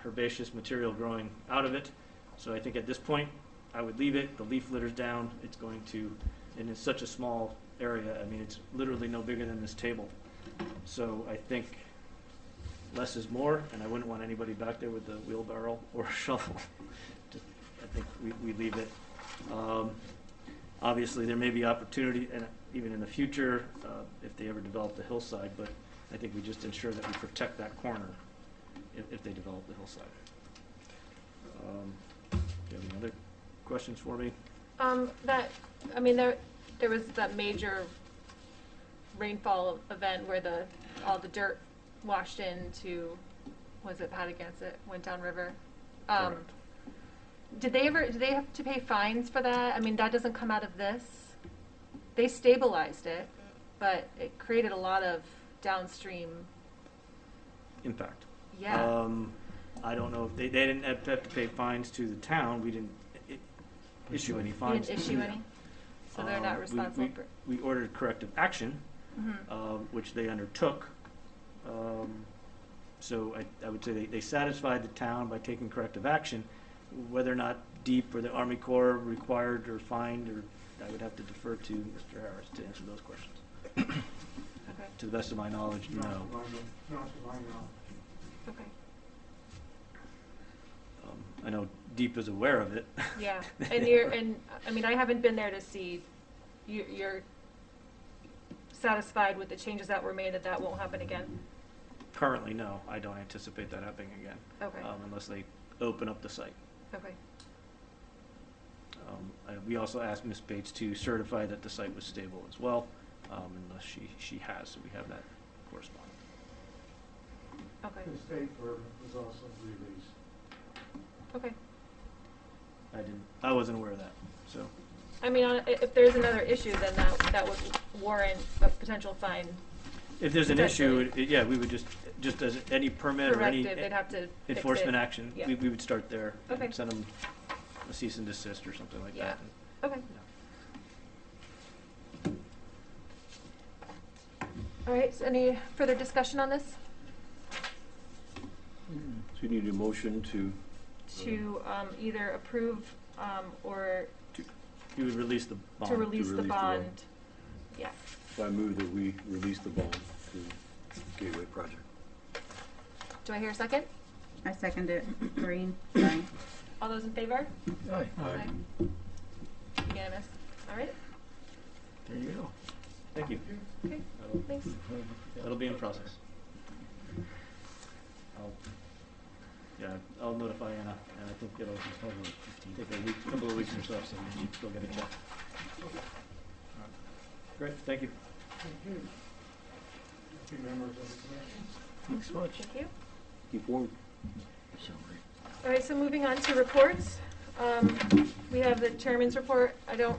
S6: herbaceous material growing out of it. So I think at this point, I would leave it. The leaf litter's down. It's going to, and it's such a small area. I mean, it's literally no bigger than this table. So I think less is more, and I wouldn't want anybody back there with a wheelbarrow or a shovel. I think we leave it. Obviously, there may be opportunity, and even in the future, if they ever develop the hillside, but I think we just ensure that we protect that corner if they develop the hillside. Do you have any other questions for me?
S1: There was that major rainfall event where all the dirt washed into, was it Patagonia, went down river?
S6: Correct.
S1: Did they have to pay fines for that? I mean, that doesn't come out of this. They stabilized it, but it created a lot of downstream
S6: Impact.
S1: Yeah.
S6: I don't know if they didn't have to pay fines to the town. We didn't issue any
S1: You
S6: fines.
S1: didn't issue any? So they're not responsible for
S6: We ordered corrective action, which they undertook. So I would say they satisfied the town by taking corrective action. Whether or not DEEP or the Army Corps required or fined, or I would have to defer to Mr. Harris to answer those questions.
S1: Okay.
S6: To the best of my knowledge, no.
S1: Okay.
S6: I know DEEP is aware of it.
S1: Yeah, and I haven't been there to see. You're satisfied with the changes that were made, that won't happen again?
S6: Currently, no. I don't anticipate that happening again.
S1: Okay.
S6: Unless they open up the site.
S1: Okay.
S6: We also asked Ms. Bates to certify that the site was stable as well, unless she has, so we have that correspondence.
S1: Okay.
S10: The state permit was also released.
S1: Okay.
S6: I wasn't aware of that, so.
S1: I mean, if there's another issue, then that would warrant a potential fine.
S6: If there's an issue, yeah, we would just as any permit or any
S1: Corrective, they'd have to fix
S6: enforcement
S1: it.
S6: action,
S1: Yeah.
S6: we would start there.
S1: Okay.
S6: And send them a cease and desist or something like
S1: Yeah.
S6: that.
S1: Okay.
S6: Yeah.
S1: All right, so any further discussion on this?
S9: So you need a motion to,
S1: To either approve or
S6: You would release the bond.
S1: to release the
S9: release the bond.
S1: bond. Yeah.
S9: I move that we release the bond to Gateway Project.
S1: Do I hear a second?
S4: I second it. Green. Sorry.
S1: All those in favor?
S2: Aye.
S1: Aye. Unanimous. All right.
S2: There you go.
S6: Thank you.
S1: Okay. Thanks.
S6: That'll be in process. I'll notify Anna, and I think it'll take a couple of weeks or so, so she'll get a check. Great, thank you.
S10: Thank you. Thank you, members of the commission.
S3: Thanks much.
S1: Thank you.
S9: Keep warm.
S1: All right, so moving on to reports. We have the chairman's report. I don't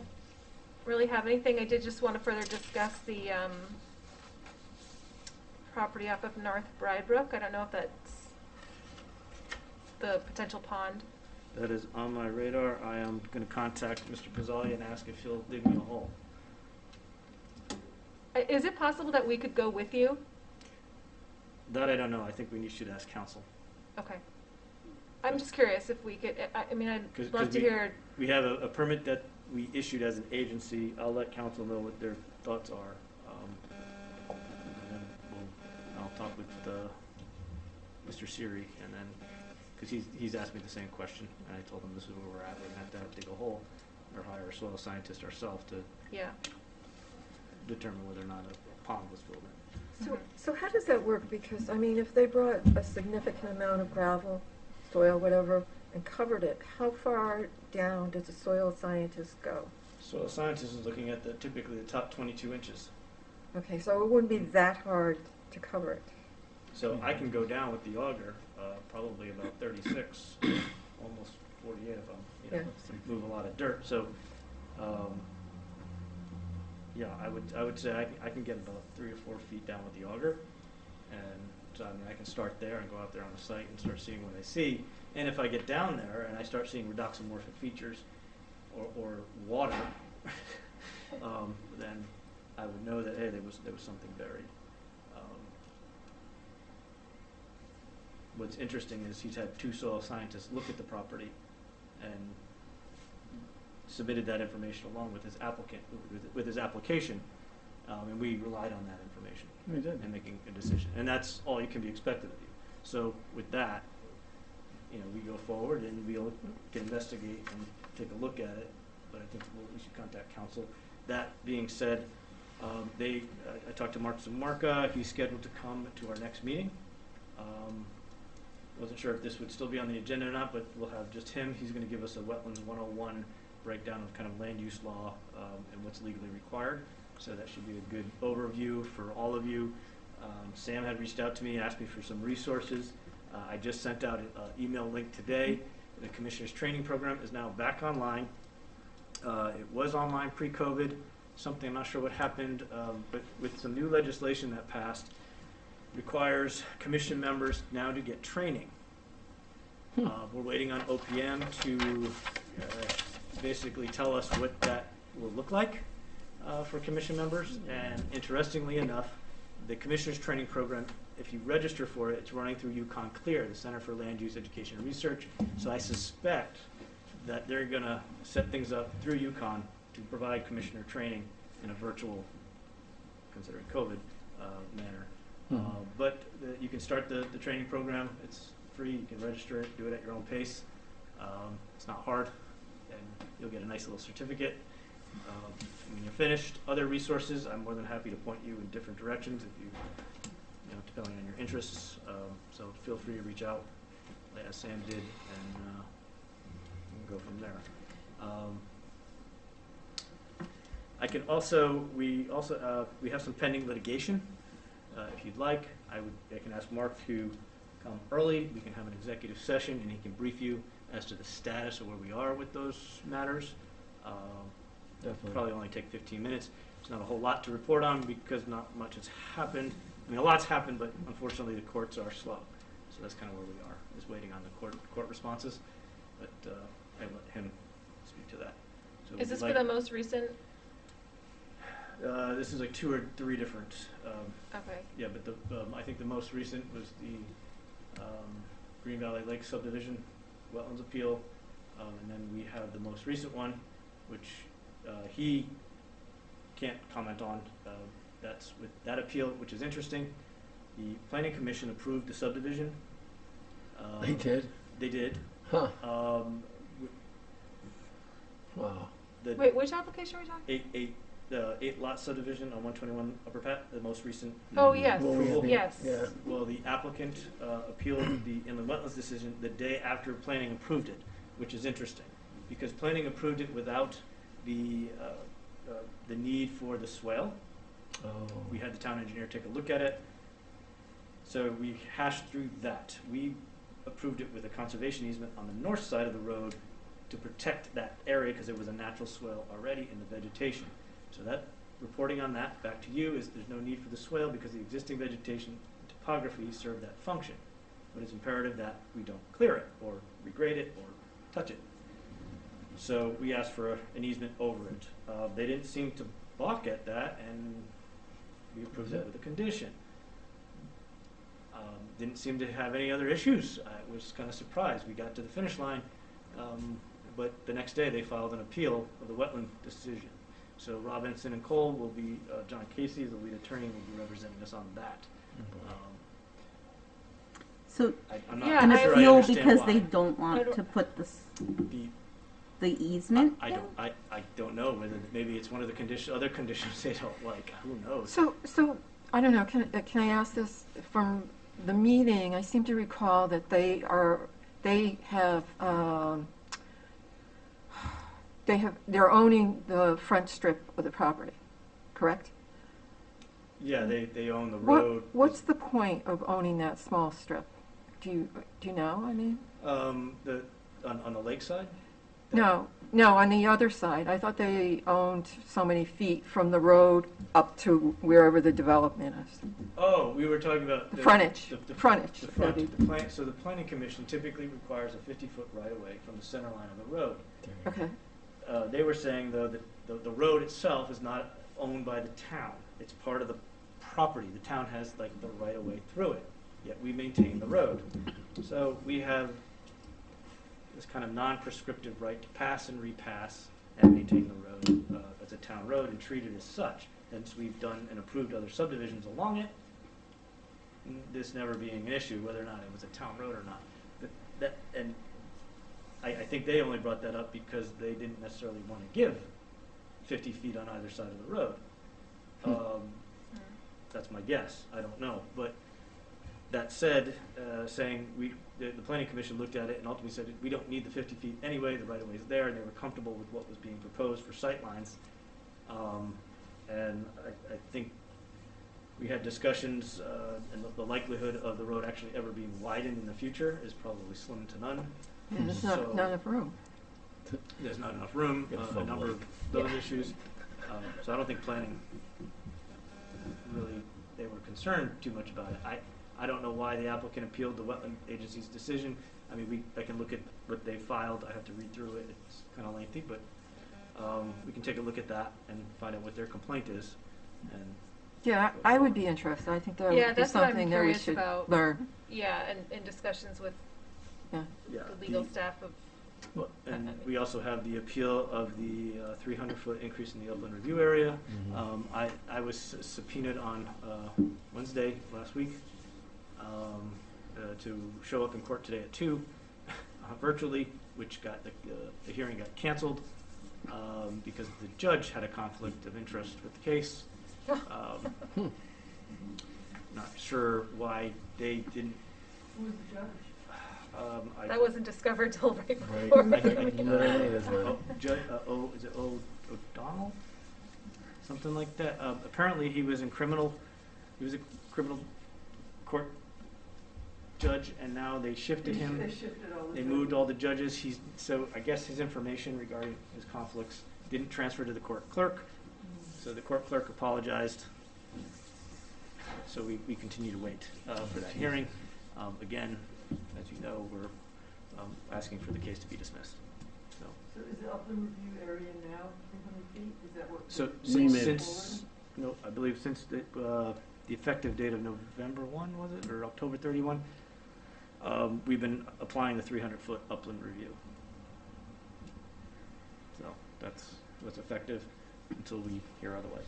S1: really have anything. I did just want to further discuss the property off of North Brydebrook. I don't know if that's the potential pond.
S6: That is on my radar. I am going to contact Mr. Pizzali and ask if he'll dig me a hole.
S1: Is it possible that we could go with you?
S6: That I don't know. I think we should ask counsel.
S1: Okay. I'm just curious if we could, I mean, I'd
S6: 'Cause
S1: love to hear.
S6: We have a permit that we issued as an agency. I'll let council know what their thoughts are. And then I'll talk with Mr. Siri, and then, because he's asked me the same question, and I told him this is where we're at. We're going to have to dig a hole or hire a soil scientist ourselves to
S1: Yeah.
S6: determine whether or not a pond was filled in.
S5: So how does that work? Because, I mean, if they brought a significant amount of gravel, soil, whatever, and covered it, how far down does a soil scientist go?
S6: Soil scientist is looking at typically the top 22 inches.
S5: Okay, so it wouldn't be that hard to cover it.
S6: So I can go down with the auger, probably about 36, almost 48 if I'm, move a lot of dirt. So, yeah, I would say I can get about 3 or 4 feet down with the auger, and so I mean I can start there and go out there on the site and start seeing what I see. And if I get down there and I start seeing redoxomorphic features or water, then I would know that hey, there was something buried. What's interesting is he's had 2 soil scientists look at the property and submitted that information along with his applicant, with his application, and we relied on that information
S3: We did.
S6: in making a decision. And that's all you can be expected of you. So with that, we go forward and we'll can investigate and take a look at it. But I think we should contact counsel. That being said, I talked to Mark Zamarka. He's scheduled to come to our next meeting. Wasn't sure if this would still be on the agenda or not, but we'll have just him. He's going to give us a Wetlands 101 breakdown of kind of land use law and what's legally required. So that should be a good overview for all of you. Sam had reached out to me and asked me for some resources. I just sent out an email link today. The Commissioner's Training Program is now back online. It was online pre-COVID, something I'm not sure what happened, but with some new legislation that passed, requires commission members now to get training. We're waiting on OPM to basically tell us what that will look like for commission members. And interestingly enough, the Commissioner's Training Program, if you register for it, it's running through Yukon Clear, the Center for Land Use Education and Research. So I suspect that they're going to set things up through Yukon to provide commissioner training in a virtual, considering COVID, manner. But you can start the training program. It's free. You can register it, do it at your own pace. It's not hard, and you'll get a nice little certificate. When you're finished, other resources, I'm more than happy to point you in different directions if you depending on your interests. So feel free to reach out, as Sam did, and we'll go from there. We have some pending litigation. If you'd like, I can ask Mark to come early. We can have an executive session, and he can brief you as to the status of where we are with those matters.
S3: Definitely.
S6: Probably only take 15 minutes. There's not a whole lot to report on because not much has happened. I mean, a lot's happened, but unfortunately the courts are slow. So that's kind of where we are, is waiting on the court responses. But I let him speak to that. So
S1: Is this for the most recent?
S6: this is like 2 or 3 different.
S1: Okay.
S6: Yeah, but I think the most recent was the Green Valley Lake subdivision wetlands appeal, and then we have the most recent one, which he can't comment on. That's with that appeal, which is interesting. The Planning Commission approved the subdivision.
S3: They did?
S6: They did.
S3: Huh. Wow.
S1: Wait, which application are we talking?
S6: The 8-lot subdivision on 121 Upper Pat, the most recent.
S1: Oh, yes.
S6: Approval.
S1: Yes.
S3: Yeah.
S6: Well, the applicant appealed the inland wetlands decision the day after planning approved it, which is interesting, because planning approved it without the need for the swale. We had the town engineer take a look at it. So we hashed through that. We approved it with a conservation easement on the north side of the road to protect that area because it was a natural swale already in the vegetation. So that, reporting on that back to you, is there's no need for the swale because the existing vegetation topography served that function. But it's imperative that we don't clear it or regrade it or touch it. So we asked for an easement over it. They didn't seem to balk at that, and we approved it with a condition. Didn't seem to have any other issues. I was kind of surprised. We got to the finish line, but the next day they filed an appeal of the wetland decision. So Robinson and Cole will be, John Casey, the lead attorney, will be representing us on that.
S4: So
S6: I'm not
S1: Yeah,
S4: an
S6: sure I
S4: appeal
S6: understand
S4: because
S6: why.
S4: they don't
S1: I
S4: want
S1: don't-
S4: to put
S6: The-
S4: the easement
S6: I
S4: in?
S6: don't know whether maybe it's one of the other conditions they don't like. Who knows?
S5: So I don't know, can I ask this? From the meeting, I seem to recall that they're owning the front strip of the property, correct?
S6: Yeah, they own the road.
S5: What's the point of owning that small strip? Do you know? I mean,
S6: On the lakeside?
S5: no, on the other side. I thought they owned so many feet from the road up to wherever the development is.
S6: Oh, we were talking about
S5: The frontage.
S6: The
S5: Frontage.
S6: The front. So the planning commission typically requires a 50-foot right-of-way from the center line of the road.
S5: Okay.
S6: They were saying, though, that the road itself is not owned by the town. It's part of the property. The town has, like, the right-of-way through it, yet we maintain the road. So we have this kind of non-prescriptive right to pass and repass and maintain the road as a town road and treat it as such. Hence, we've done and approved other subdivisions along it, this never being an issue, whether or not it was a town road or not. I think they only brought that up because they didn't necessarily want to give 50 feet on either side of the road. That's my guess. I don't know. But that said, saying the Planning Commission looked at it and ultimately said we don't need the 50 feet anyway. The right of way is there, and they were comfortable with what was being proposed for sightlines. And I think we had discussions, and the likelihood of the road actually ever being widened in the future is probably slim to none.
S5: Yeah, there's not enough room.
S6: There's not enough room, a number of those issues. So I don't think planning really, they were concerned too much about it. I don't know why the applicant appealed the wetland agency's decision. I mean, I can look at what they filed. I have to read through it. It's kind of lengthy, but we can take a look at that and find out what their complaint is. And
S5: Yeah, I would be interested. I think that
S1: Yeah,
S5: would be
S1: that's what I'm
S5: something that we
S1: curious
S5: should
S1: about.
S5: learn.
S1: Yeah, and in discussions with
S6: yeah,
S1: the legal staff of,
S6: and we also have the appeal of the 300-foot increase in the upland review area. I was subpoenaed on Wednesday last week to show up in court today at 2 virtually, which got the hearing got canceled because the judge had a conflict of interest with the case. Not sure why they didn't.
S7: Who was the judge?
S1: that wasn't discovered till right
S2: Right.
S1: before.
S6: Is it O'Donnell? Something like that. Apparently, he was a criminal court judge, and now they shifted him.
S7: They shifted all the
S6: They
S7: judges.
S6: moved all the judges. So I guess his information regarding his conflicts didn't transfer to the court clerk. So the court clerk apologized. So we continue to wait for that hearing. Again, as you know, we're asking for the case to be dismissed.
S7: So is the upland review area now 300 feet? Is that what?
S6: So
S3: We made-
S6: since no, I believe since the effective date of November 1, was it, or October 31, we've been applying the 300-foot upland review. So that's what's effective until we hear otherwise.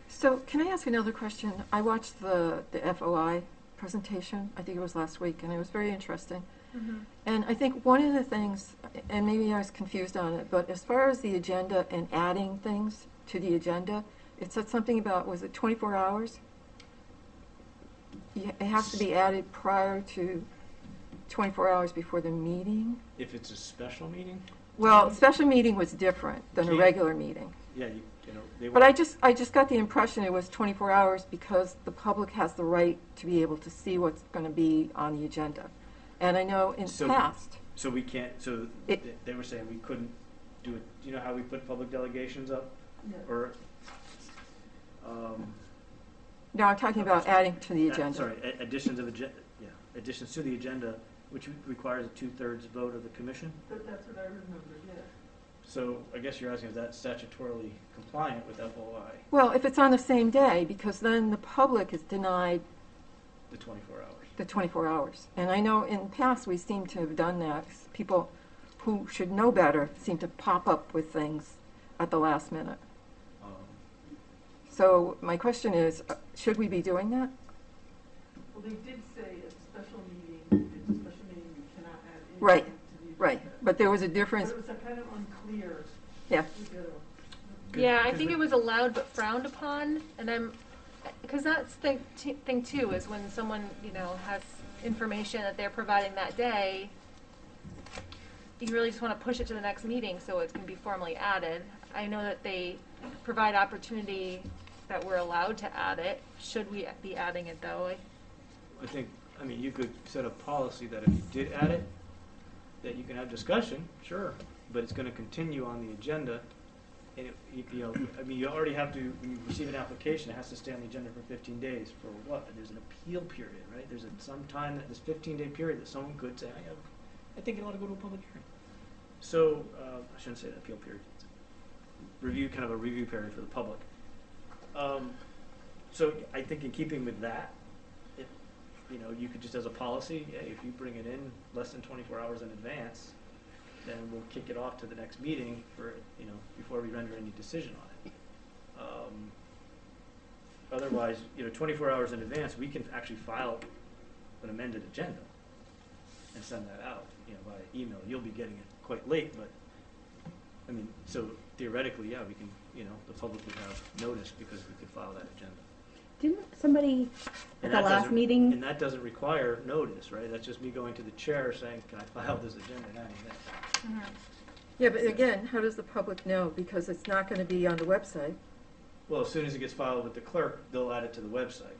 S5: So can I ask another question? I watched the FOI presentation, I think it was last week, and it was very interesting. And I think one of the things, and maybe I was confused on it, but as far as the agenda and adding things to the agenda, it said something about, was it 24 hours? It has to be added prior to 24 hours before the meeting?
S6: If it's a special meeting,
S5: Well, special meeting was different than a
S6: Can't-
S5: regular meeting.
S6: yeah, you know, they
S5: But
S6: were,
S5: I just got the impression it was 24 hours because the public has the right to be able to see what's going to be on the agenda. And I know in
S6: So-
S5: past,
S6: so we can't, so they were saying we couldn't do it, do you know how we put public delegations up?
S7: Yeah.
S6: Or,
S5: no, I'm talking about adding to the agenda.
S6: sorry, additions of agenda, yeah, additions to the agenda, which requires a 2/3 vote of the commission?
S7: That's what I remember, yeah.
S6: So I guess you're asking, is that statutorily compliant with FOI,
S5: Well, if it's on the same day, because then the public is denied
S6: the 24 hours?
S5: the 24 hours. And I know in the past we seem to have done that. People who should know better seem to pop up with things at the last minute.
S6: Um,
S5: So my question is, should we be doing that?
S7: Well, they did say at the special meeting, if it's a special meeting, you cannot add anything
S5: Right,
S7: to the agenda.
S5: Right, but there was a
S7: But
S5: difference,
S7: it was kind of unclear.
S5: yeah.
S1: Yeah, I think it was allowed but frowned upon, and because that's the thing too, is when someone, you know, has information that they're providing that day, you really just want to push it to the next meeting so it can be formally added. I know that they provide opportunity that we're allowed to add it. Should we be adding it though?
S6: I think, I mean, you could set a policy that if you did add it, that you can have discussion, sure, but it's gonna continue on the agenda. And you know, I mean, you already have to, when you receive an application, it has to stay on the agenda for 15 days for what? There's an appeal period, right? There's some time, that this 15-day period that someone could say, I think it ought to go to a public hearing. So, I shouldn't say that, appeal period. Review, kind of a review period for the public. So I think in keeping with that, you know, you could just as a policy, hey, if you bring it in less than 24 hours in advance, then we'll kick it off to the next meeting for, you know, before we render any decision on it. Otherwise, you know, 24 hours in advance, we can actually file an amended agenda and send that out, you know, via email. You'll be getting it quite late, but, I mean, so theoretically, yeah, we can, you know, the public would have notice because we could file that agenda.
S4: Didn't somebody at
S6: And
S4: the
S6: that
S4: last
S6: doesn't-
S4: meeting?
S6: And that doesn't require notice, right? That's just me going to the chair saying, can I file this agenda now?
S5: Yeah, but again, how does the public know? Because it's not going to be on the website.
S6: Well, as soon as it gets filed with the clerk, they'll add it to the website.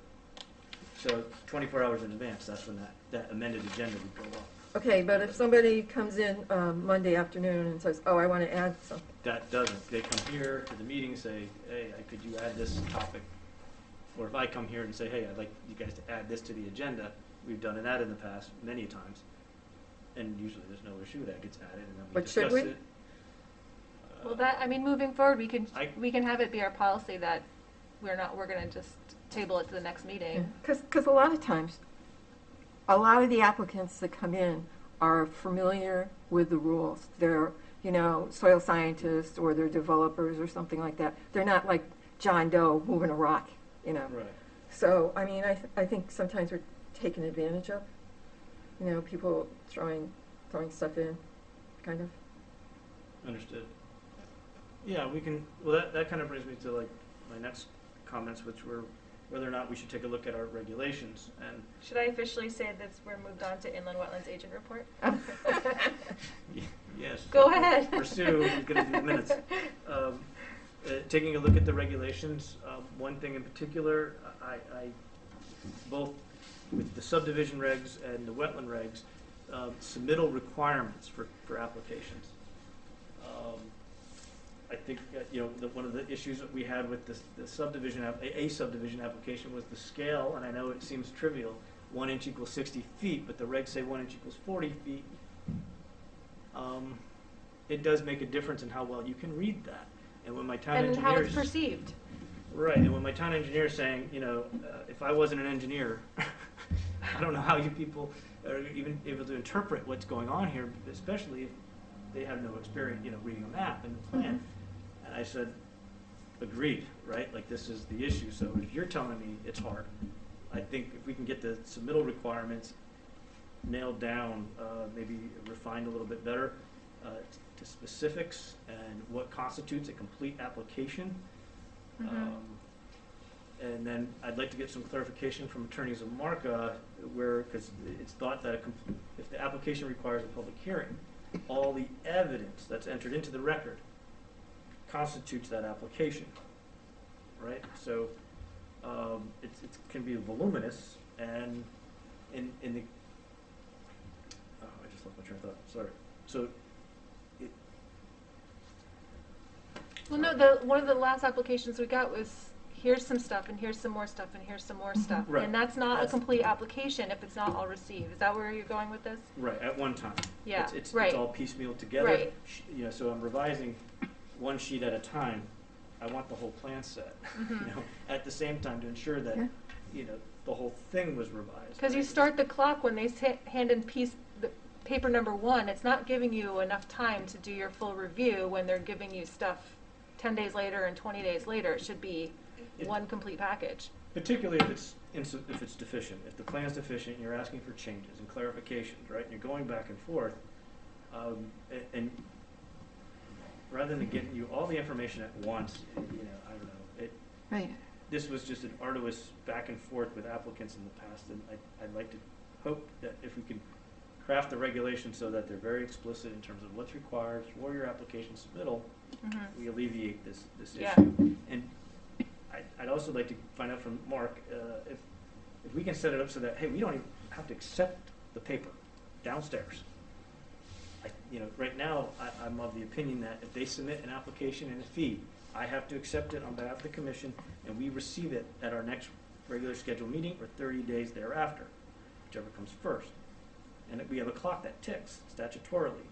S6: So 24 hours in advance, that's when that amended agenda would go up.
S5: Okay, but if somebody comes in Monday afternoon and says, oh, I want to add something.
S6: That doesn't. They come here to the meeting, say, hey, could you add this topic? Or if I come here and say, hey, I'd like you guys to add this to the agenda, we've done that in the past many times. And usually there's no issue, that gets added and then we
S5: But should
S6: discuss
S5: we?
S6: it.
S1: Well, I mean, moving forward, we
S6: I-
S1: can have it be our policy that we're going to just table it to the next meeting.
S5: Because a lot of times, a lot of the applicants that come in are familiar with the rules. They're, you know, soil scientists or they're developers or something like that. They're not like John Doe moving a rock, you know.
S6: Right.
S5: So, I mean, I think sometimes we're taken advantage of. You know, people throwing stuff in, kind of.
S6: Understood. Yeah, we can, well, that kind of brings me to like my next comments, which were whether or not we should take a look at our regulations. And
S1: Should I officially say that we're moved on to Inland Wetlands Agent Report?
S6: yes.
S1: Go ahead.
S6: Pursue, you're going to do the minutes. Taking a look at the regulations, one thing in particular, I both with the subdivision regs and the wetland regs, submittal requirements for applications. I think you know one of the issues that we had with the subdivision a subdivision application was the scale, and I know it seems trivial. 1 inch equals 60 feet, but the regs say 1 inch equals 40 feet. It does make a difference in how well you can read that. And when my town
S1: And
S6: engineer
S1: how it's perceived.
S6: right, and when my town engineer is saying, you know, if I wasn't an engineer, I don't know how you people are even able to interpret what's going on here, especially if they have no experience, you know, reading a map and the plan. And I said, agreed, right? Like this is the issue. So if you're telling me it's hard, I think if we can get the submittal requirements nailed down, maybe refined a little bit better to specifics and what constitutes a complete application. And then I'd like to get some clarification from attorneys of Marca where, because it's thought that if the application requires a public hearing, all the evidence that's entered into the record constitutes that application, right? So it can be voluminous, and in the I just lost my train of thought. Sorry. So
S1: Well, no, one of the last applications we got was, here's some stuff, and here's some more stuff, and here's some more stuff.
S6: Right.
S1: And that's not a
S6: That's-
S1: complete application if it's not all received. Is that where you're going with this?
S6: right at one time.
S1: Yeah,
S6: It's
S1: right.
S6: all piecemeal together.
S1: Right.
S6: You know, so I'm revising one sheet at a time. I want the whole plan set.
S1: Mhm.
S6: You know, at the same time to ensure that
S5: Yeah.
S6: you know the whole thing was revised.
S1: Because you
S6: right?
S1: start the clock when they hand in the paper number 1. It's not giving you enough time to do your full review when they're giving you stuff 10 days later and 20 days later. It should be
S6: It-
S1: one complete package.
S6: Particularly if it's deficient. If the plan's deficient, and you're asking for changes and clarifications, right? And you're going back and forth, and rather than getting you all the information at once, you know, I don't know.
S5: Right.
S6: This was just an arduous back and forth with applicants in the past, and I'd like to hope that if we can craft the regulations so that they're very explicit in terms of what's required for your application submittal,
S1: Mhm.
S6: we alleviate this
S1: Yeah.
S6: issue. And I'd also like to find out from Mark if we can set it up so that, hey, we don't even have to accept the paper downstairs. Right now, I'm of the opinion that if they submit an application and a fee, I have to accept it on behalf of the commission, and we receive it at our next regular scheduled meeting or 30 days thereafter, whichever comes first. And we have a clock that ticks statutorily.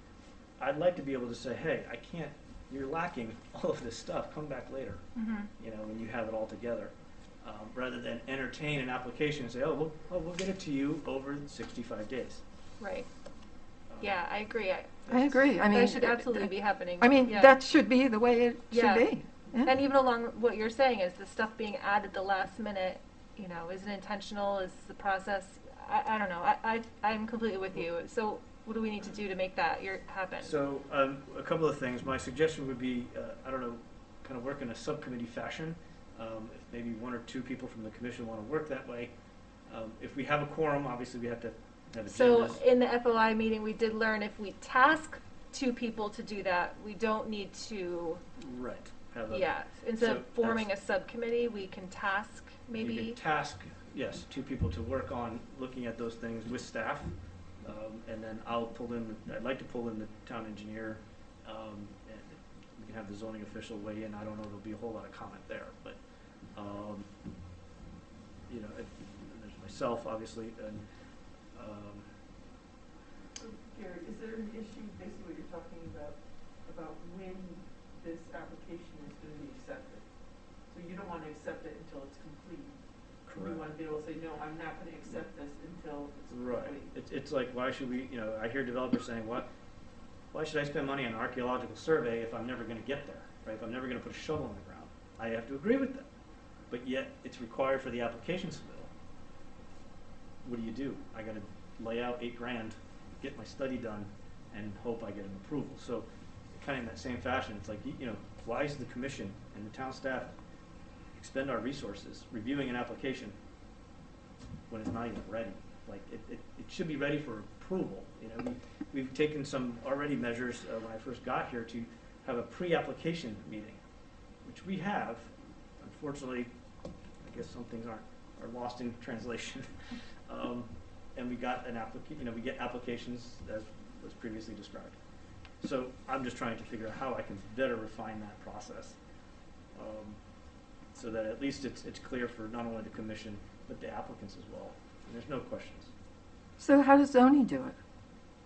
S6: I'd like to be able to say, hey, you're lacking all of this stuff, come back later,
S1: Mhm.
S6: when you have it all together. Rather than entertain an application and say, we'll get it to you over 65 days.
S1: Right. Yeah, I agree.
S5: I agree. I mean,
S1: That should absolutely be happening.
S5: I mean,
S1: Yeah.
S5: that should be the way it
S1: Yeah.
S5: should be. Yeah.
S1: And even along what you're saying, is the stuff being added the last minute, is it intentional? Is the process? I don't know. I'm completely with you. So what do we need to do to make that happen?
S6: So a couple of things. My suggestion would be, I don't know, kind of work in a subcommittee fashion. If maybe one or two people from the commission want to work that way. If we have a quorum, obviously we have to have agendas.
S1: So in the FOI meeting, we did learn if we task 2 people to do that, we don't need to,
S6: Right.
S1: instead
S6: So
S1: of forming a subcommittee, we can task
S6: You
S1: maybe.
S6: can task, yes, 2 people to work on looking at those things with staff. And then I'd like to pull in the town engineer, and we can have the zoning official weigh in. I don't know, there'll be a whole lot of comment there, but, there's myself, obviously, and,
S7: Gary, is there an issue, basically what you're talking about when this application is going to be accepted? So you don't want to accept it until it's complete? You want to be able to say, no, I'm not going to accept this until it's
S6: right.
S7: complete?
S6: It's like, why should we, I hear developers saying, why should I spend money on an archaeological survey if I'm never going to get there, right? If I'm never going to put a shovel in the ground. I have to agree with them. But yet, it's required for the application submittal. What do? I got to lay out $8,000, get my study done, and hope I get an approval. So, kind of in that same fashion, it's like, why is the commission and the town staff expend our resources reviewing an application when it's not even ready? Like, it should be ready for approval. We've taken some already measures when I first got here to have a pre-application meeting, which we have. Unfortunately, I guess some things are lost in translation. And we got we get applications as was previously described. So I'm just trying to figure out how I can better refine that process, so that at least it's clear for not only the commission but the applicants as well. And there's no questions.
S5: So how does zoning do it?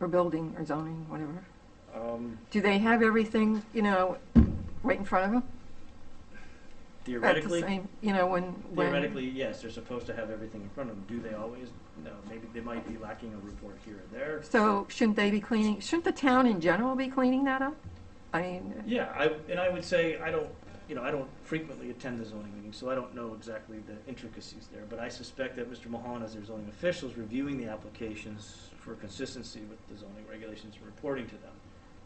S5: Or building, or zoning, whatever? Do they have everything, right in front of them?
S6: Theoretically,
S5: At the same, when
S6: theoretically, yes, they're supposed to have everything in front of them. Do they always? No. Maybe they might be lacking a report here and there.
S5: So shouldn't they be cleaning? Shouldn't the town in general be cleaning that up? I mean,
S6: Yeah, I would say I don't frequently attend the zoning meetings, so I don't know exactly the intricacies there. But I suspect that Mr. Mahan, as their zoning official, is reviewing the applications for consistency with the zoning regulations and reporting to them.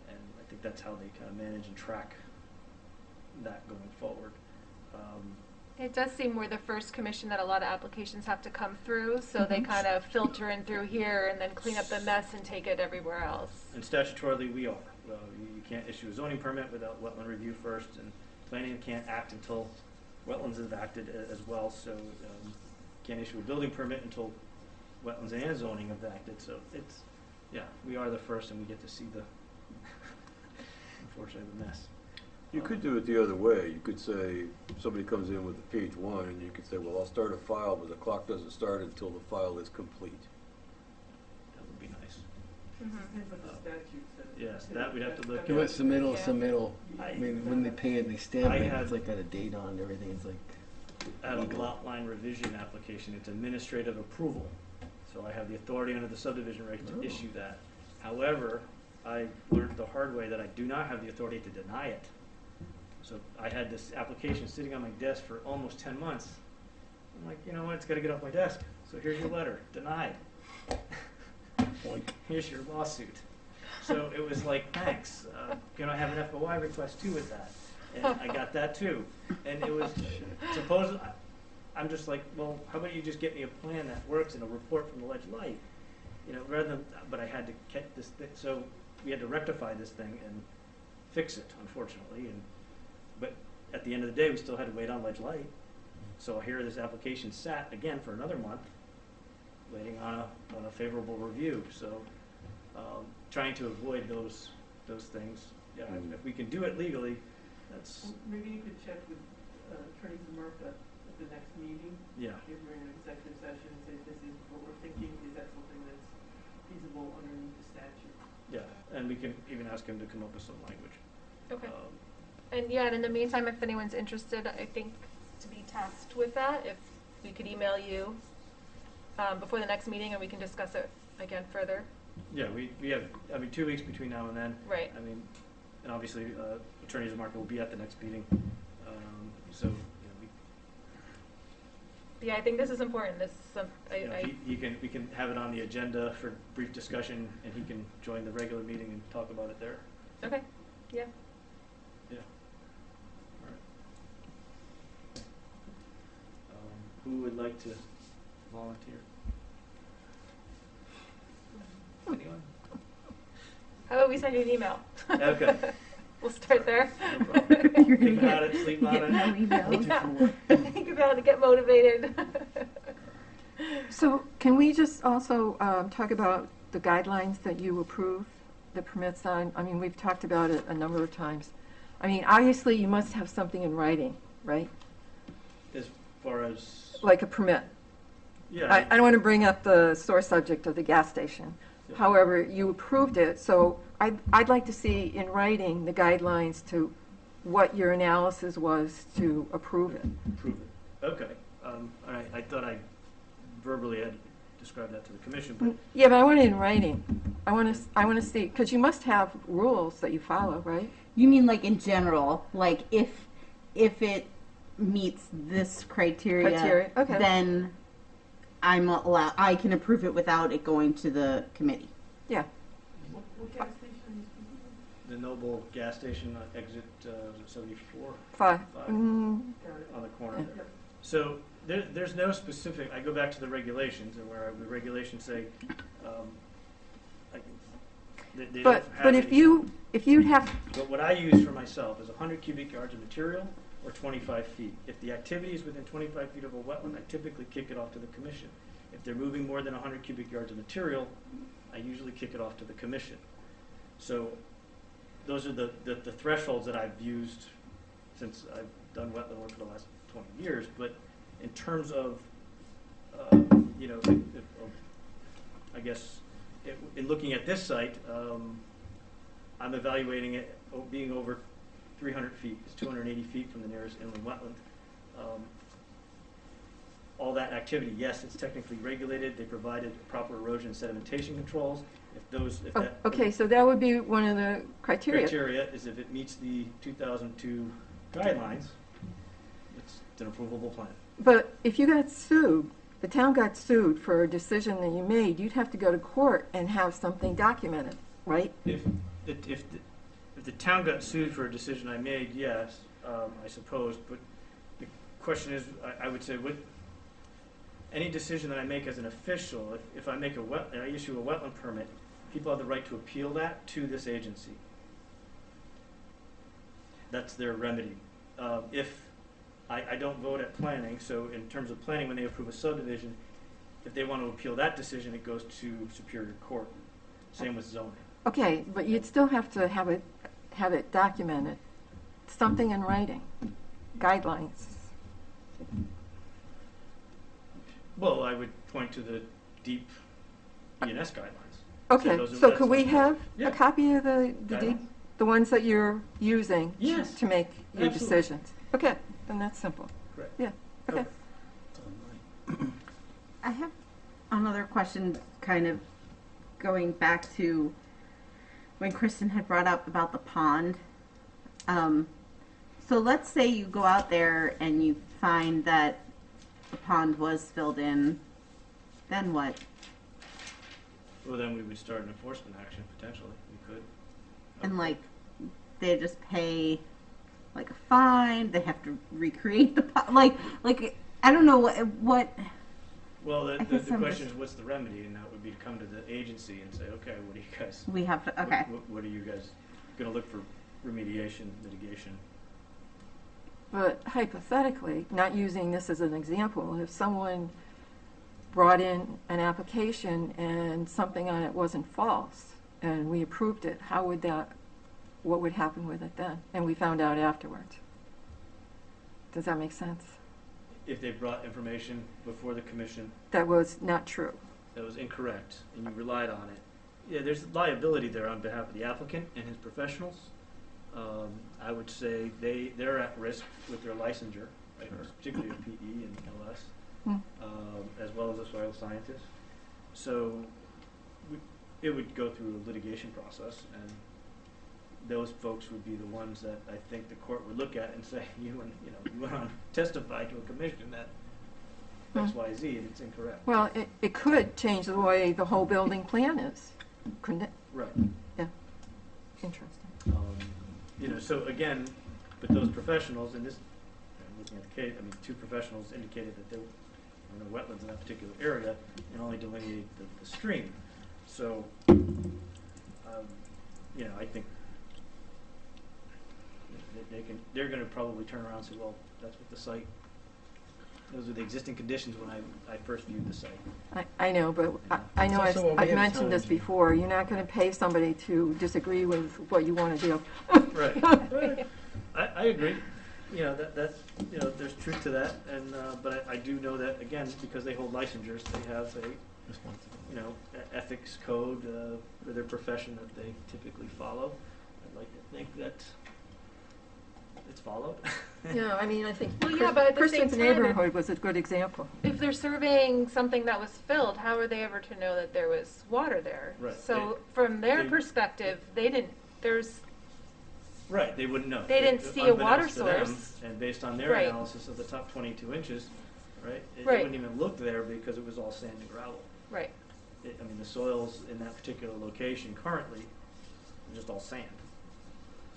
S6: And I think that's how they kind of manage and track that going forward.
S1: It does seem we're the first commission that a lot of applications have to come through, so they kind of filter in through here and then clean up the mess and take it everywhere else.
S6: And statutorily, we are. you can't issue a zoning permit without wetland review first, and planning can't act until wetlands have acted as well, so can't issue a building permit until wetlands and zoning have acted, so it's, yeah, we are the first and we get to see the, unfortunately, the mess.
S9: You could do it the other way. You could say, somebody comes in with page 1, and you could say, well, I'll start a file, but the clock doesn't start until the file is complete.
S6: That would be nice.
S7: Depends what the statute says.
S6: Yes, that we'd have to look
S3: Do
S6: at.
S3: it submittal,
S1: Yeah.
S3: submittal. I mean, when they pay it, they stamp
S6: I
S3: it,
S6: had-
S3: it's like got a date on and everything, it's like,
S6: I have a
S3: legal.
S6: lot line revision application, it's administrative approval, so I have the authority under the subdivision regs to
S3: Oh.
S6: issue that. However, I learned the hard way that I do not have the authority to deny it. So I had this application sitting on my desk for almost 10 months. I'm like, you know what, it's gotta get off my desk, so here's your letter, denied. Here's your lawsuit. So it was like, thanks, can I have an FOI request too with that? And I got that too. And it was, suppose, I'm just like, well, how about you just get me a plan that works and a report from the Ledge Light? You know, rather than, but I had to get this thing, so we had to rectify this thing and fix it, unfortunately. But at the end of the day, we still had to wait on Ledge Light. So here this application sat again for another month, waiting on a favorable review. So trying to avoid those things. Yeah, if we can do it legally, that's,
S7: Maybe you could check with Attorney Zamarka at the next meeting,
S6: yeah.
S7: if we're in an executive session, and say, this is what we're thinking, is that something that's feasible underneath the statute?
S6: Yeah, and we can even ask him to come up with some language.
S1: Okay. And yeah, and in the meantime, if anyone's interested, I think to be tasked with that, if we could email you before the next meeting and we can discuss it again further.
S6: Yeah, we have, 2 weeks between now and then.
S1: Right.
S6: And obviously, Attorney Zamarka will be at the next meeting. So,
S1: Yeah, I think this is important. This is
S6: we can have it on the agenda for brief discussion, and he can join the regular meeting and talk about it there.
S1: okay. Yeah.
S6: Yeah. All right. Who would like to volunteer? Anyone?
S1: How about we send you an email?
S6: Okay.
S1: We'll start there.
S6: No problem.
S4: You're gonna
S6: Think about it, sleep on
S4: get no
S6: it.
S4: emails.
S1: Think about it, get motivated.
S5: So can we just also talk about the guidelines that you approve the permits on? I mean, we've talked about it a number of times. I mean, obviously, you must have something in writing, right?
S6: As far as,
S5: Like a permit.
S6: yeah.
S5: I don't want to bring up the sore subject of the gas station.
S6: Yeah.
S5: However, you approved it, so I'd like to see in writing the guidelines to what your analysis was to approve it.
S6: Prove it. Okay. All right. I thought I verbally had described that to the commission, but
S5: Yeah, but I want it in writing. I want to see, because you must have rules that you follow, right?
S4: You mean like in general, like if it meets this criteria,
S5: Okay.
S4: then I can approve it without it going to the committee.
S5: Yeah.
S7: What gas station are you speaking
S6: the Noble gas station exit 74
S5: Five.
S7: of?
S6: Five.
S7: Got it.
S6: on the corner
S5: Yeah.
S6: there. So there's no specific, I go back to the regulations, and where the regulations say, they don't have
S5: But if
S6: any-
S5: you'd have,
S6: But what I use for myself is 100 cubic yards of material or 25 feet. If the activity is within 25 feet of a wetland, I typically kick it off to the commission. If they're moving more than 100 cubic yards of material, I usually kick it off to the commission. So those are the thresholds that I've used since I've done wetland work for the last 20 years. But in terms of, I guess, in looking at this site, I'm evaluating it being over 300 feet. It's 280 feet from the nearest inland wetland. All that activity, yes, it's technically regulated. They provided proper erosion and sedimentation controls.
S5: okay, so that would be one of the criteria.
S6: Criteria is if it meets the 2002 guidelines, it's an approvable plan.
S5: But if you got sued, the town got sued for a decision that you made, you'd have to go to court and have something documented, right?
S6: If the town got sued for a decision I made, yes, I suppose. But the question is, I would say, any decision that I make as an official, if I make I issue a wetland permit, people have the right to appeal that to this agency. that's their remedy. If, I don't vote at planning, so in terms of planning, when they approve a subdivision, if they want to appeal that decision, it goes to Superior Court. Same with zoning.
S5: Okay, but you'd still have to have it documented, something in writing, guidelines.
S6: Well, I would point to the deep ENS guidelines.
S5: Okay,
S6: those are-
S5: so
S6: that's
S5: could we
S6: like-
S5: have
S6: Yeah.
S5: a copy of the
S6: Guidelines?
S5: the ones that you're using
S6: Yes.
S5: to make your
S6: Absolutely.
S5: decisions? Okay, then that's simple.
S6: Correct.
S5: Yeah, okay.
S4: I have another question, kind of going back to when Kristen had brought up about the pond. So let's say you go out there and you find that the pond was filled in, then what?
S6: Well, then we would start an enforcement action, potentially, we could.
S4: And like, they just pay like a fine, they have to recreate the pond, like, I don't know what,
S6: Well,
S4: I
S6: the
S4: guess I'm
S6: question
S4: just-
S6: is, what's the remedy? And that would be to come to the agency and say, okay, what do you guys,
S4: we have to, okay.
S6: what are you guys gonna look for remediation, litigation?
S5: But hypothetically, not using this as an example, if someone brought in an application and something on it wasn't false, and we approved it, what would happen with it then? And we found out afterwards. Does that make sense?
S6: If they brought information before the commission
S5: That was not true.
S6: that was incorrect and you relied on it, yeah, there's liability there on behalf of the applicant and his professionals. I would say they're at risk with their licensure, right, particularly of PE and LS,
S5: Hmm.
S6: as well as a soil scientist. So it would go through a litigation process, and those folks would be the ones that I think the court would look at and say, you went on testify to a commission that X, Y, Z, and it's incorrect.
S5: Well, it could change the way the whole building plan is, couldn't it?
S6: Right.
S5: Yeah. Interesting.
S6: So again, but those professionals in this, I'm looking at the case, two professionals indicated that there were no wetlands in that particular area and only delineate the stream. So, I think they're going to probably turn around and say, well, that's what the site, those are the existing conditions when I first viewed the site.
S5: I know, but I know
S3: It's also a
S5: I've
S3: way of
S5: mentioned this
S3: time.
S5: before. You're not going to pay somebody to disagree with what you want to do.
S6: Right. I agree. There's truth to that, and but I do know that again because they hold licensures, they have a ethics code for their profession that they typically follow. I'd like to think that it's followed.
S5: Yeah, I think
S1: Well, yeah, but at the same
S5: Kristen's
S1: time,
S5: neighborhood was a good example.
S1: If they're surveying something that was filled, how are they ever to know that there was water there?
S6: Right.
S1: So from their
S6: they-
S1: perspective,
S6: Right, they wouldn't know.
S1: They didn't see a water
S6: Unbeknownst to them,
S1: source.
S6: and based on their
S1: Right.
S6: analysis of the top 22 inches, right, it
S1: Right.
S6: wouldn't even look there because it was all sand and gravel.
S1: right.
S6: The soils in that particular location currently are just all sand.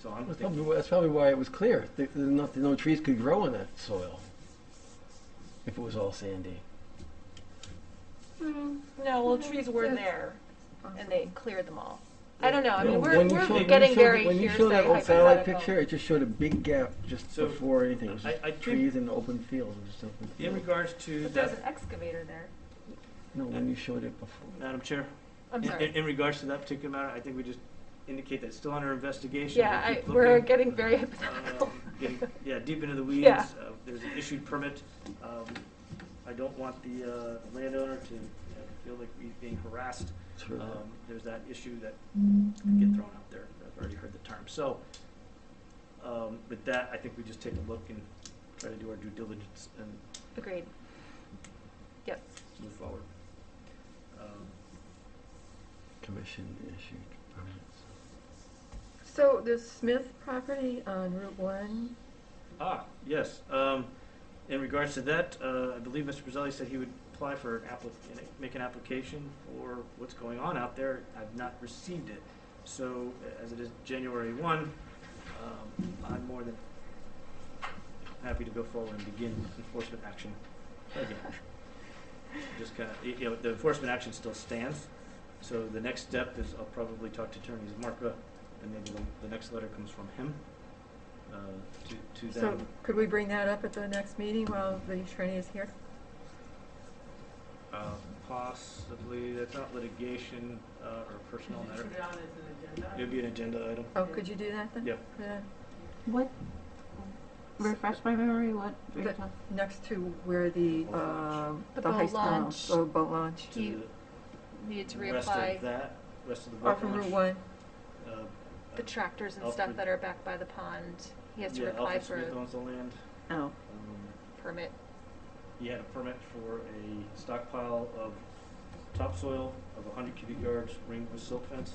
S6: So I'm thinking,
S3: That's probably why it was clear. No trees could grow in that soil if it was all sandy.
S1: No, well, trees were there, and they cleared them all. I don't know. I mean,
S3: No,
S1: we're
S3: when you showed-
S1: getting very
S3: when you
S1: hearsay
S3: showed that old satellite
S1: hypothetical.
S3: picture, it just showed a big gap just
S6: So,
S3: before anything. It was
S6: I
S3: just
S6: think-
S3: trees and open fields. It was just open
S6: in
S3: fields.
S6: regards to
S1: But there's
S6: that,
S1: an excavator there.
S3: No, when you showed it before.
S6: Madam Chair,
S1: I'm
S6: in-
S1: sorry.
S6: in regards to that particular matter, I think we just indicate that it's still under investigation.
S1: Yeah,
S6: We'll keep
S1: we're
S6: looking.
S1: getting very hypothetical.
S6: Getting deep into the weeds.
S1: Yeah.
S6: There's an issued permit. I don't want the landowner to feel like he's being harassed.
S3: True.
S6: There's that issue that could get thrown out there. I've already heard the term. So with that, I think we just take a look and try to do our due diligence and
S1: Agreed. Yes.
S6: move forward.
S3: Commission issued permits.
S5: So the Smith property on Route 1,
S6: Yes. In regards to that, I believe Mr. Brazzelli said he would apply for make an application for what's going on out there. I've not received it. So as it is January 1, I'm more than happy to go forward and begin enforcement action again. Just kind of, the enforcement action still stands. So the next step is I'll probably talk to attorneys Marka, and maybe the next letter comes from him. to
S5: So
S6: them.
S5: could we bring that up at the next meeting while the attorney is here?
S6: Possibly, that's not litigation or personnel
S7: Could you
S6: matter.
S7: put it on as an agenda?
S6: It'd be an agenda item.
S5: Oh, could you do that then?
S6: Yeah.
S5: Yeah.
S4: What? Refresh my memory. What? are you
S5: The-
S4: talking-
S5: Next to where the,
S6: Boat launch.
S1: The
S5: the high
S1: boat
S5: school,
S1: launch.
S5: the boat launch.
S6: To
S1: He
S6: the
S1: needed to
S6: west
S1: reapply
S6: of that, west of the
S5: Off
S6: boat
S5: from
S6: launch.
S5: Route 1.
S6: uh,
S1: the tractors and
S6: Alfred-
S1: stuff that are back by the pond. He has to
S6: yeah,
S1: apply
S6: Alfred
S1: for
S6: Smith
S1: a
S6: owns the land.
S4: Oh.
S1: permit.
S6: He had a permit for a stockpile of topsoil of 100 cubic yards ringed with silt fence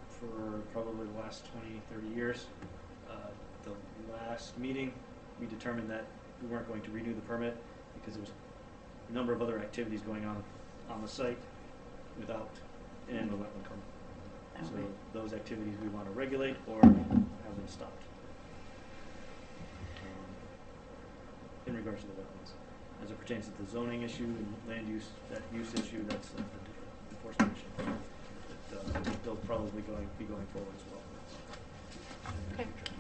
S6: for probably the last 20, 30 years. The last meeting, we determined that we weren't going to renew the permit because there was a number of other activities going on the site without an inland wetland permit. So those activities we want to regulate or have them stopped. In regards to the wetlands. As it pertains to the zoning issue and land use, that use issue, that's a different enforcement issue. That they'll probably be going forward as well. in the
S1: Okay.
S6: future.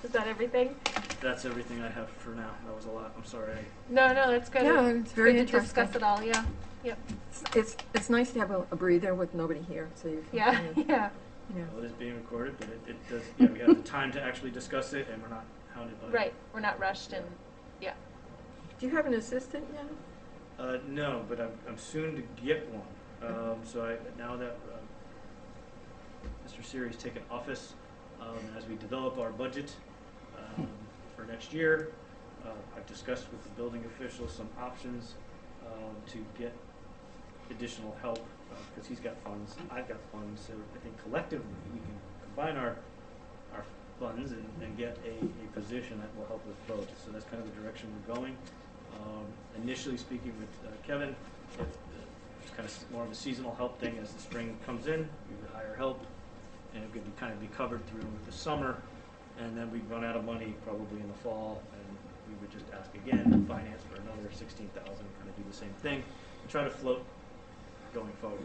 S1: Is that everything?
S6: That's everything I have for now. That was a lot. I'm sorry.
S1: No, that's good.
S5: Yeah, it's very
S1: good to
S5: interesting.
S1: discuss it all. Yeah. Yep.
S5: It's nice to have a breather with nobody here, so you can
S1: Yeah.
S5: kind of,
S1: Yeah.
S5: you know.
S6: Well, it is being recorded, but it does, yeah, we have the time to actually discuss it and we're not hounded by it.
S1: Right. We're not rushed and yeah.
S5: Do you have an assistant now?
S6: No, but I'm soon to get one. So now that Mr. Siri's taken office, as we develop our budget for next year, I've discussed with the building officials some options to get additional help because he's got funds, I've got funds. So I think collectively we can combine our funds and get a position that will help with both. So that's kind of the direction we're going. Initially speaking with Kevin, it's kind of more of a seasonal help thing. As the spring comes in, we would hire help, and it could kind of be covered through the summer, and then we'd run out of money probably in the fall, and we would just ask again, finance for another $16,000, kind of do the same thing, and try to float going forward.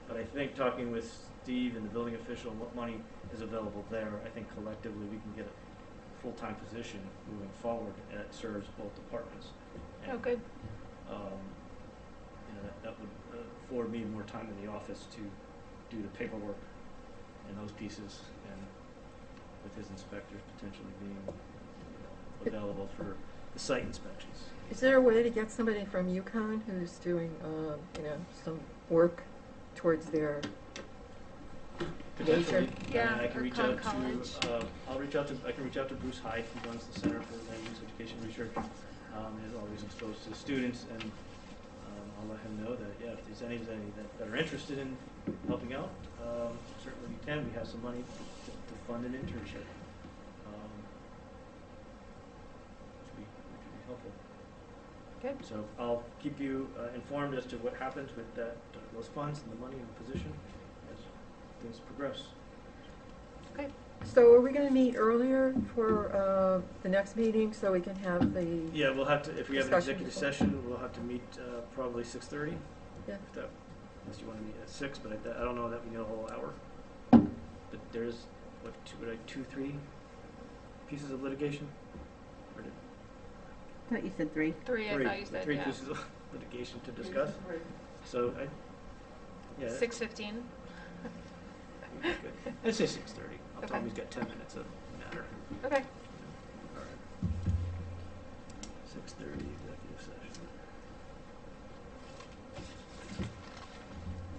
S6: But I think talking with Steve and the building official, what money is available there, I think collectively we can get a full-time position moving forward that serves both departments.
S1: Oh, good.
S6: That would afford me more time in the office to do the paperwork and those pieces, and with his inspectors potentially being available for the site inspections.
S5: Is there a way to get somebody from UConn who's doing, some work towards their
S6: Potentially,
S1: Yeah,
S6: I can
S1: or
S6: reach
S1: Con
S6: out
S1: College.
S6: to, I can reach out to Bruce Hyde, who runs the Center for Land Use Education Research. He's always exposed to students, and I'll let him know that, yeah, if there's anybody that are interested in helping out, certainly we can. We have some money to fund an internship. Which would be helpful.
S1: Good.
S6: So I'll keep you informed as to what happens with those funds and the money and the position as things progress.
S1: Okay.
S5: So are we going to meet earlier for the next meeting so we can have the,
S6: Yeah, we'll have to, if we have an
S5: Discussion
S6: executive
S5: before.
S6: session, we'll have to meet probably 6:30.
S5: Yeah.
S6: If that, unless you want to meet at 6, but I don't know that we need a whole hour. But there's, two, 3 pieces of litigation? Or did-
S4: I thought you said 3.
S1: 3, I thought you said,
S6: Three
S1: yeah.
S6: pieces of litigation to discuss.
S7: Right.
S6: So, yeah.
S1: 6:15.
S6: Good. I'd say 6:30. I'll tell him
S1: Okay.
S6: he's got 10 minutes of matter.
S1: Okay.
S6: All right. 6:30 executive session.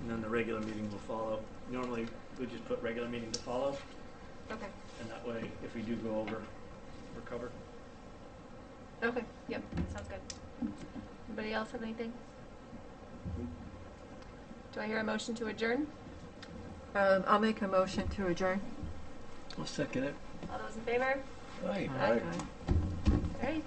S6: And then the regular meeting will follow. Normally, we just put regular meeting to follow,
S1: Okay.
S6: and that way, if we do go over, we're covered.
S1: Okay. Yep. Sounds good. Anybody else have anything? Do I hear a motion to adjourn?
S5: I'll make a motion to adjourn.
S3: I'll second it.
S1: All those in favor?
S3: Aye.
S1: Aye. All right.